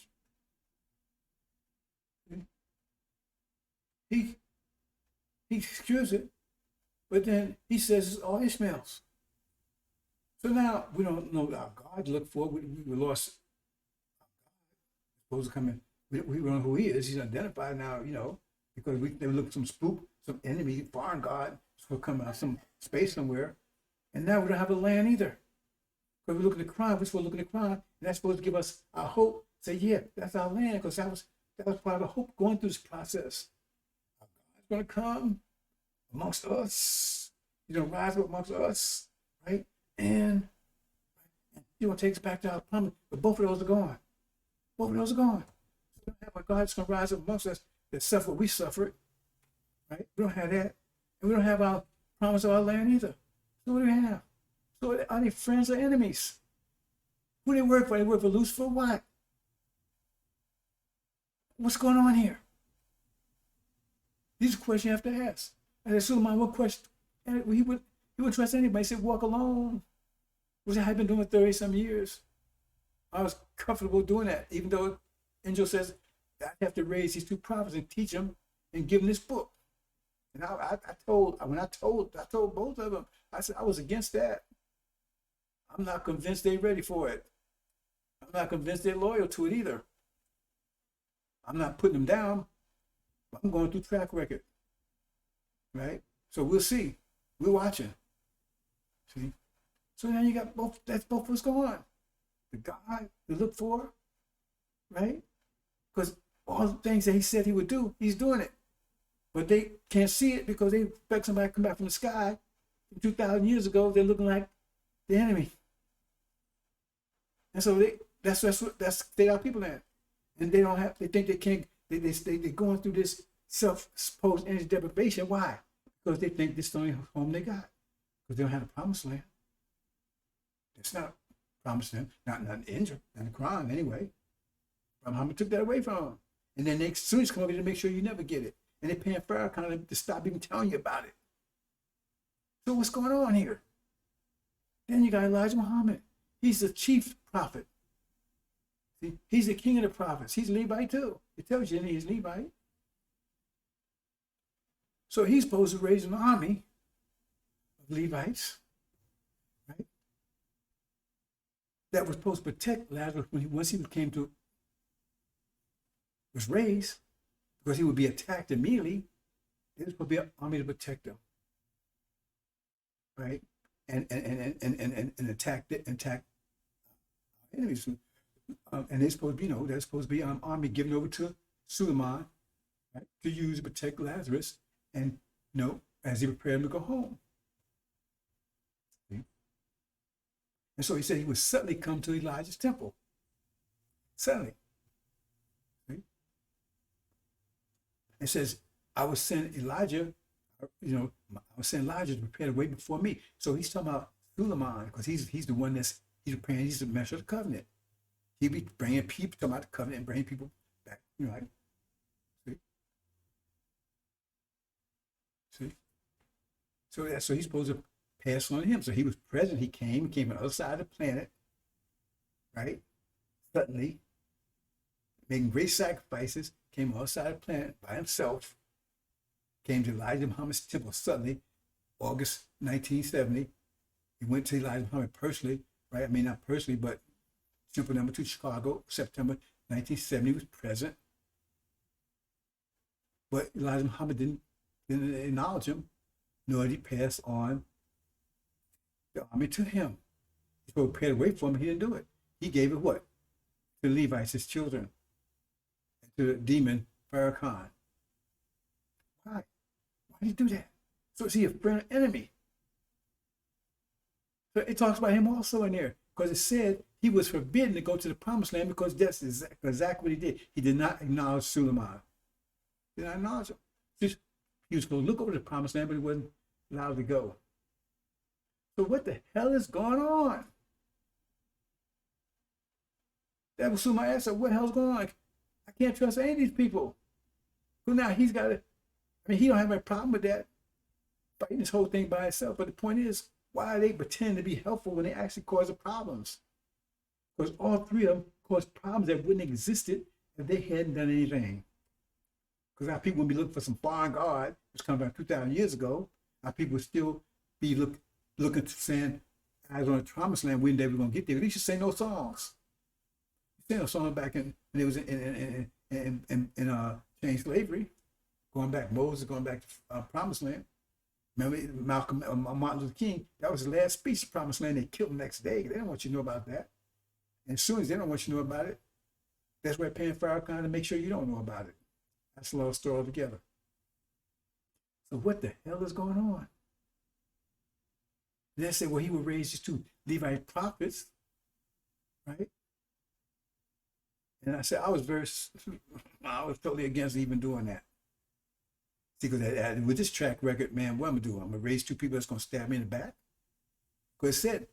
He secures it, but then he says it's all Ishmael's. So now we don't know our God to look for. We lost our God. Supposed to come in. We don't know who he is. He's identified now, you know, because they look some spook, some enemy, foreign God, will come out some space somewhere. And now we don't have a land either. Because we look at the Quran, we're supposed to look at the Quran, and that's supposed to give us our hope. Say, yeah, that's our land, because that was part of the hope going through this process. Our God's going to come amongst us. He's going to rise up amongst us, right? And he's going to take us back to our promise. But both of those are gone. Both of those are gone. So we don't have a God that's going to rise up amongst us that suffer what we suffered, right? We don't have that. And we don't have our promise of our land either. So what do we have? So are they friends or enemies? Who do they work for? They work for Lucifer? What? What's going on here? These are questions you have to ask. And I Suleiman, what question? And he would trust anybody. He said, walk alone. Which I had been doing 30-some years. I was comfortable doing that, even though Angel says I have to raise these two prophets and teach them and give them this book. And I told both of them, I said I was against that. I'm not convinced they're ready for it. I'm not convinced they're loyal to it either. I'm not putting them down. But I'm going through track record, right? So we'll see. We're watching. See? So now you got both. That's both what's going on. The God to look for, right? Because all the things that he said he would do, he's doing it. But they can't see it because they expect somebody to come back from the sky 2,000 years ago. They're looking like the enemy. And so they are people in. And they don't have, they think they can't, they're going through this self-supposed energy deprivation. Why? Because they think this is the only home they got. Because they don't have a promised land. It's not promised land, not in India, not in the Quran anyway. Muhammad took that away from them. And then they soon come over to make sure you never get it. And they're paying Farrakhan to stop even telling you about it. So what's going on here? Then you got Elijah Muhammad. He's the chief prophet. See, he's the king of the prophets. He's Levite too. It tells you he's Levite. So he's supposed to raise an army of Levites, right? That was supposed to protect Lazarus once he was raised, because he would be attacked immediately. There was supposed to be an army to protect him, right? And attack enemies. And they're supposed to be, there's supposed to be an army given over to Suleiman, right, to use to protect Lazarus, and as he prepared him to go home. See? And so he said he would suddenly come to Elijah's temple. Suddenly. See? It says, I was send Elijah, I was sending Elijah to prepare the way before me. So he's talking about Suleiman, because he's the one he's preparing, he's the measure of the covenant. He'd be bringing people, talking about the covenant and bringing people back, right? See? So he's supposed to pass on to him. So he was present. He came from the other side of the planet, right? Suddenly, making great sacrifices, came on the other side of the planet by himself, came to Elijah Muhammad's temple suddenly, August 1970. He went to Elijah Muhammad personally, right? I mean, not personally, but Temple Number 2, Chicago, September 1970, he was present. But Elijah Muhammad didn't acknowledge him, nor did he pass on the army to him. He was prepared away from him, he didn't do it. He gave it what? To the Levites, his children, and to the demon, Farrakhan. Why? Why did he do that? So is he a friend or enemy? So it talks about him also in there, because it said he was forbidden to go to the promised land because that's exactly what he did. He did not acknowledge Suleiman. He did not acknowledge him. He was going to look over the promised land, but he wasn't allowed to go. So what the hell is going on? That was my answer. What the hell's going on? I can't trust any of these people. So now he's got to, I mean, he don't have a problem with that, fighting this whole thing by himself. But the point is, why are they pretending to be helpful when they actually cause the problems? Because all three of them caused problems that wouldn't have existed if they hadn't done anything. Because our people would be looking for some foreign God, which come about 2,000 years ago. Our people would still be looking to saying, eyes on the promised land, when they were going to get there. They should sing those songs. They sang those songs back when they was in chain slavery, going back, Moses going back to promised land. Remember Malcolm, Martin Luther King, that was the last speech of promised land. They killed him the next day. They don't want you to know about that. And as soon as they don't want you to know about it, that's why paying Farrakhan to make sure you don't know about it. That's a long story altogether. So what the hell is going on? And they say, well, he would raise these two Levite prophets, right? And I said, I was totally against even doing that. See, because with this track record, man, what I'm going to do? I'm going to raise two people that's going to stab me in the back? Because it said,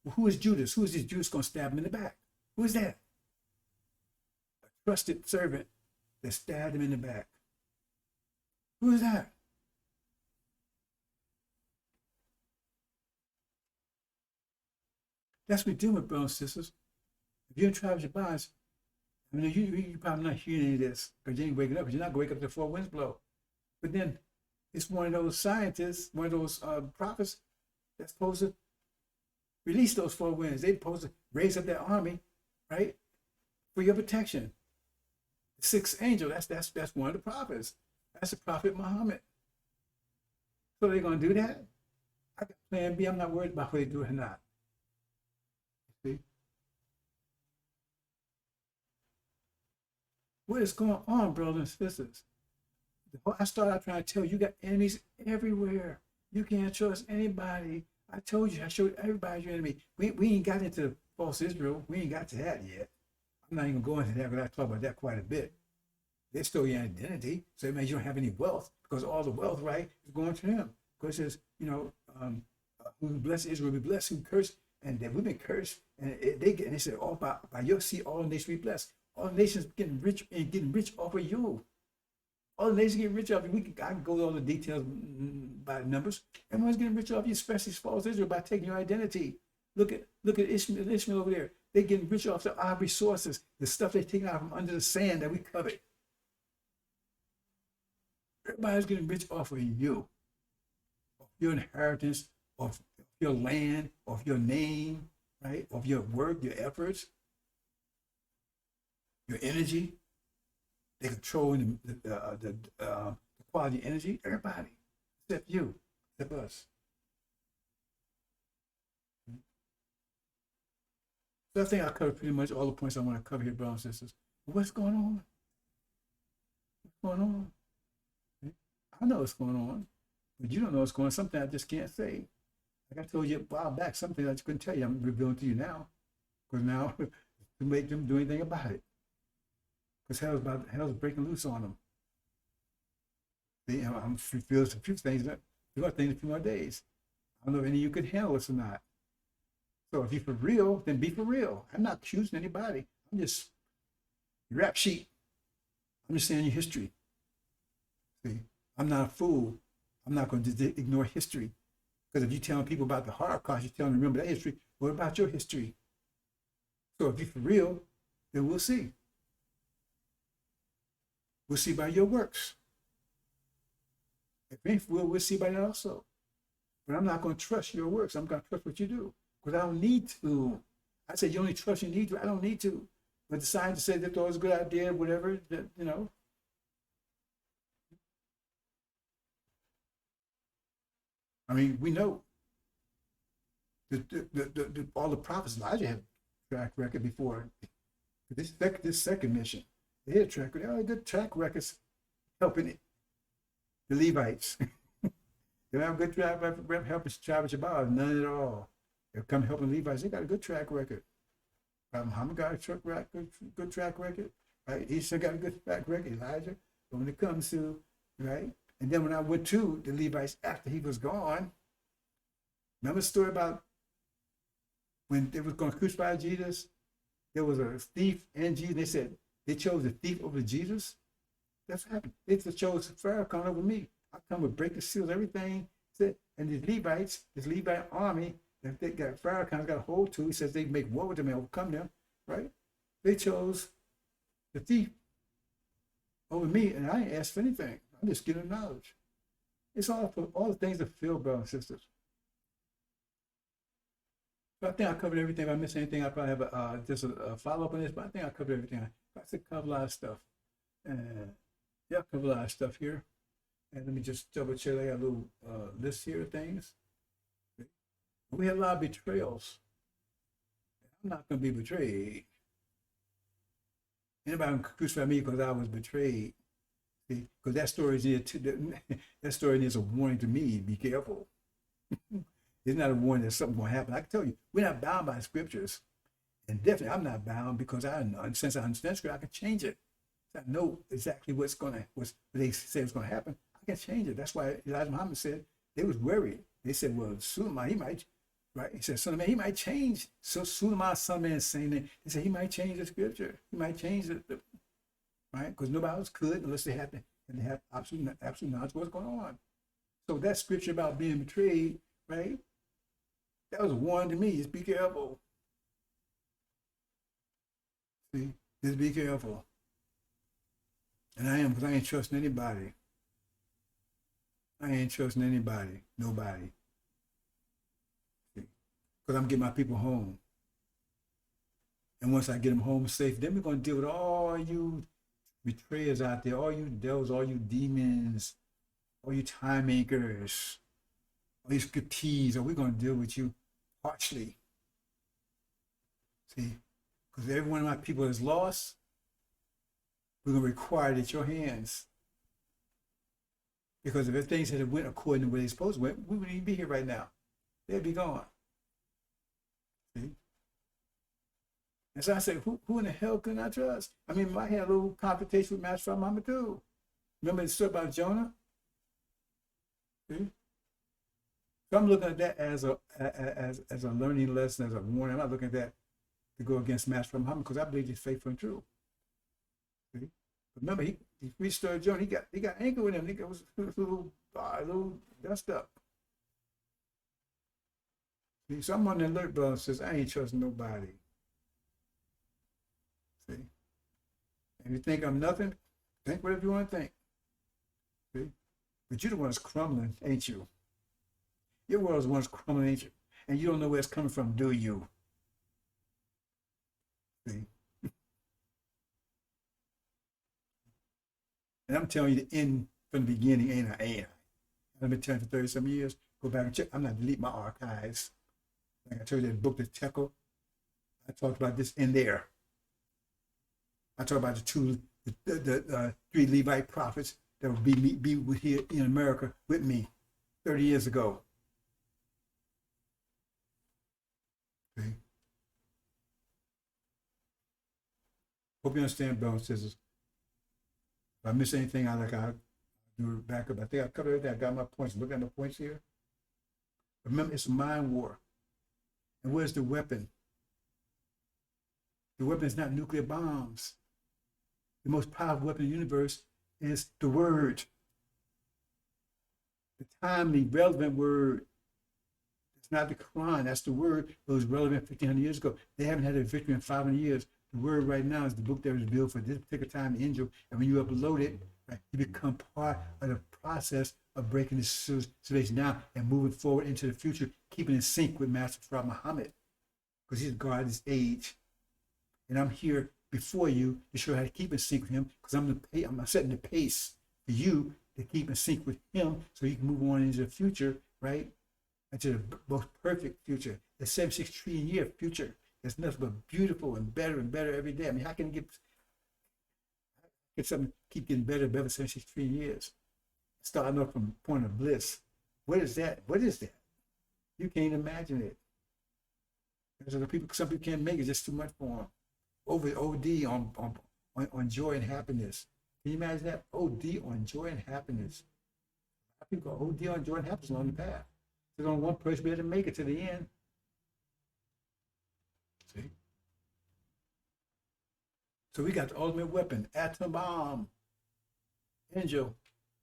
well, who is Judas? Who is this Judas going to stab him in the back? Who is that? A trusted servant that stabbed him in the back. Who is that? That's what we're doing, brothers and sisters. If you're in Travis Bonds, I mean, you're probably not hearing any of this because you ain't waking up, because you're not going to wake up to the four winds blow. But then it's one of those scientists, one of those prophets that's supposed to release those four winds. They're supposed to raise up their army, right, for your protection. The sixth angel, that's one of the prophets. That's the prophet Muhammad. So they're going to do that? I got plan B. I'm not worried about whether they do it or not. See? What is going on, brothers and sisters? I started out trying to tell you, you got enemies everywhere. You can't trust anybody. I told you, I showed everybody your enemy. We ain't got into false Israel. We ain't got to that yet. I'm not even going to that, because I talk about that quite a bit. They stole your identity, so it means you don't have any wealth, because all the wealth, right, is going to them. Because it says, who bless Israel will be blessed, who curse, and that we've been cursed. And they said, oh, by your seed, all nations will be blessed. All nations getting rich and getting rich off of you. All the nations getting rich off you. I can go to all the details by the numbers. Everyone's getting rich off you, especially false Israel, by taking your identity. Look at Ishmael over there. They're getting rich off our resources, the stuff they're taking out from under the sand that we covet. Everybody's getting rich off of you, of your inheritance, of your land, of your name, right? Of your work, your efforts, your energy. They're controlling the quality of energy. Everybody, except you, except us. So I think I covered pretty much all the points I want to cover here, brothers and sisters. What's going on? What's going on? I know what's going on, but you don't know what's going on. Something I just can't say. Like I told you a while back, something I just couldn't tell you. I'm revealing to you now, because now to make them do anything about it. Because hell's breaking loose on them. I'm feeling a few things that a few more days. I don't know if any of you could handle this or not. So if you're for real, then be for real. I'm not accusing anybody. I'm just rap sheet. I'm just saying your history. See, I'm not a fool. I'm not going to ignore history. Because if you're telling people about the Holocaust, you're telling them remember that history. What about your history? So if you're for real, then we'll see. We'll see by your works. If ain't we'll see by that also. But I'm not going to trust your works. I'm going to trust what you do because I don't need to. I said you only trust you need to. I don't need to. But the scientists say that was a good idea, whatever. That, you know. I mean, we know all the prophets. Elijah had a track record before this second mission. They had a track record. They had a good track records helping it. The Levites. They don't have a good track record helping Travis Shabbat, none at all. They come helping the Levites. They got a good track record. Muhammad got a good track record, right? Esau got a good track record, Elijah. But when it comes to, right? And then when I went to the Levites after he was gone, remember the story about when they was going to crucify Jesus? There was a thief and Jesus. They said they chose the thief over Jesus. That's what happened. They just chose Farrakhan over me. I come with break the seals, everything. And the Levites, this Levite army, that they got Farrakhan's got a hold to, he says they make war with them and overcome them, right? They chose the thief over me, and I ain't asked for anything. I'm just getting knowledge. It's all for all the things to fulfill, brothers and sisters. So I think I covered everything. If I missed anything, I probably have just a follow-up on this, but I think I covered everything. I said cover a lot of stuff. And yeah, I covered a lot of stuff here. And let me just double check. I got a little list here of things. We had a lot of betrayals. I'm not going to be betrayed. Anybody can crucify me because I was betrayed. See, because that story is that story is a warning to me. Be careful. It's not a warning that something's going to happen. I can tell you, we're not bound by scriptures, and definitely I'm not bound because since I understand scripture, I can change it. I know exactly what they say is going to happen. I can change it. That's why Elijah Muhammad said they was worried. They said, "Well, Suleiman, he might." Right? He said, son of man, he might change. So Suleiman, son of man, is saying that. He said, he might change the scripture. He might change it, right? Because nobody else could unless they had absolute knowledge of what's going on. So that scripture about being betrayed, right? That was a warning to me. Just be careful. See? Just be careful. And I am, because I ain't trusting anybody. I ain't trusting anybody. Nobody. Because I'm getting my people home. And once I get them home safe, then we're going to deal with all you betrayers out there, all you devils, all you demons, all you time makers, all you scriptees, we're going to deal with you harshly. See? Because every one of my people is lost, we're going to require it at your hands. Because if things had went according to the way they're supposed to went, we wouldn't even be here right now. They'd be gone. See? And so I said, who in the hell can I trust? I mean, I had a little confrontation with Master Mama too. Remember the story about Jonah? See? So I'm looking at that as a learning lesson, as a warning. I'm not looking at that to go against Master Muhammad because I believe he's faithful and true. See? Remember, he restored Jonah. He got angry with him. He was a little dust up. See, so I'm on the alert, brother, says I ain't trusting nobody. See, and you think I'm nothing, think whatever you want to think. See, but you're the one that's crumbling, ain't you? Your world's the one that's crumbling, ain't you? And you don't know where it's coming from, do you? See. And I'm telling you the end from the beginning, ain't I? I've been telling you for 30-some years. Go back and check. I'm not deleting my archives. Like I told you that book, The Tekel. I talked about this in there. I talked about the three Levite prophets that would be here in America with me 30 years ago. Okay. Hope you understand, brothers and sisters. If I miss anything, I'll do it back up. I think I covered everything. I got my points. Look at my points here. Remember, it's a mind war. And where's the weapon? The weapon is not nuclear bombs. The most powerful weapon in the universe is the word. The timely, relevant word. It's not the Quran. That's the word that was relevant 1,500 years ago. They haven't had a victory in 500 years. The word right now is the book that was built for this particular time, the angel. And when you upload it, right, you become part of the process of breaking the situation down and moving forward into the future, keeping in sync with Master Prophet Muhammad, because he's God his age. And I'm here before you to show you how to keep in sync with him, because I'm setting the pace for you to keep in sync with him so you can move on into the future, right? Into the most perfect future, the 76 trillion year future. It's nothing but beautiful and better every day. I mean, how can you get something keep getting better and better 76 trillion years? Starting off from a point of bliss. What is that? What is that? You can't imagine it. Because some people can't make it, just too much for them. OD on joy and happiness. Can you imagine that? OD on joy and happiness. People go OD on joy and happiness along the path. There's only one person be able to make it to the end. See? So we got the ultimate weapon, atom bomb, angel,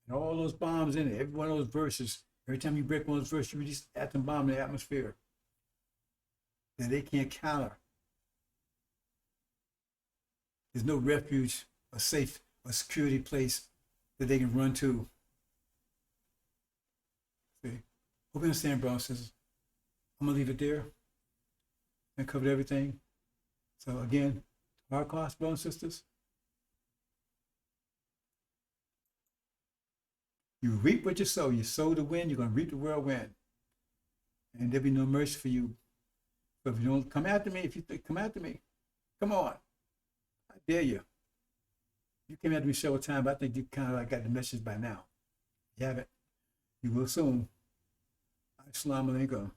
and all those bombs in it. Every one of those verses, every time you break one of those verses, you release atom bomb in the atmosphere that they can't counter. There's no refuge, a safe, a security place that they can run to. See? Hope you understand, brothers and sisters. I'm going to leave it there. I covered everything. So again, our class, brothers and sisters, you reap what you sow. You sow the wind, you're going to reap the whirlwind. And there'll be no mercy for you. So if you don't come after me, come after me, come on. I dare you. You came after me several times, but I think you kind of got the message by now. You haven't. You will soon. Assalamu alaikum.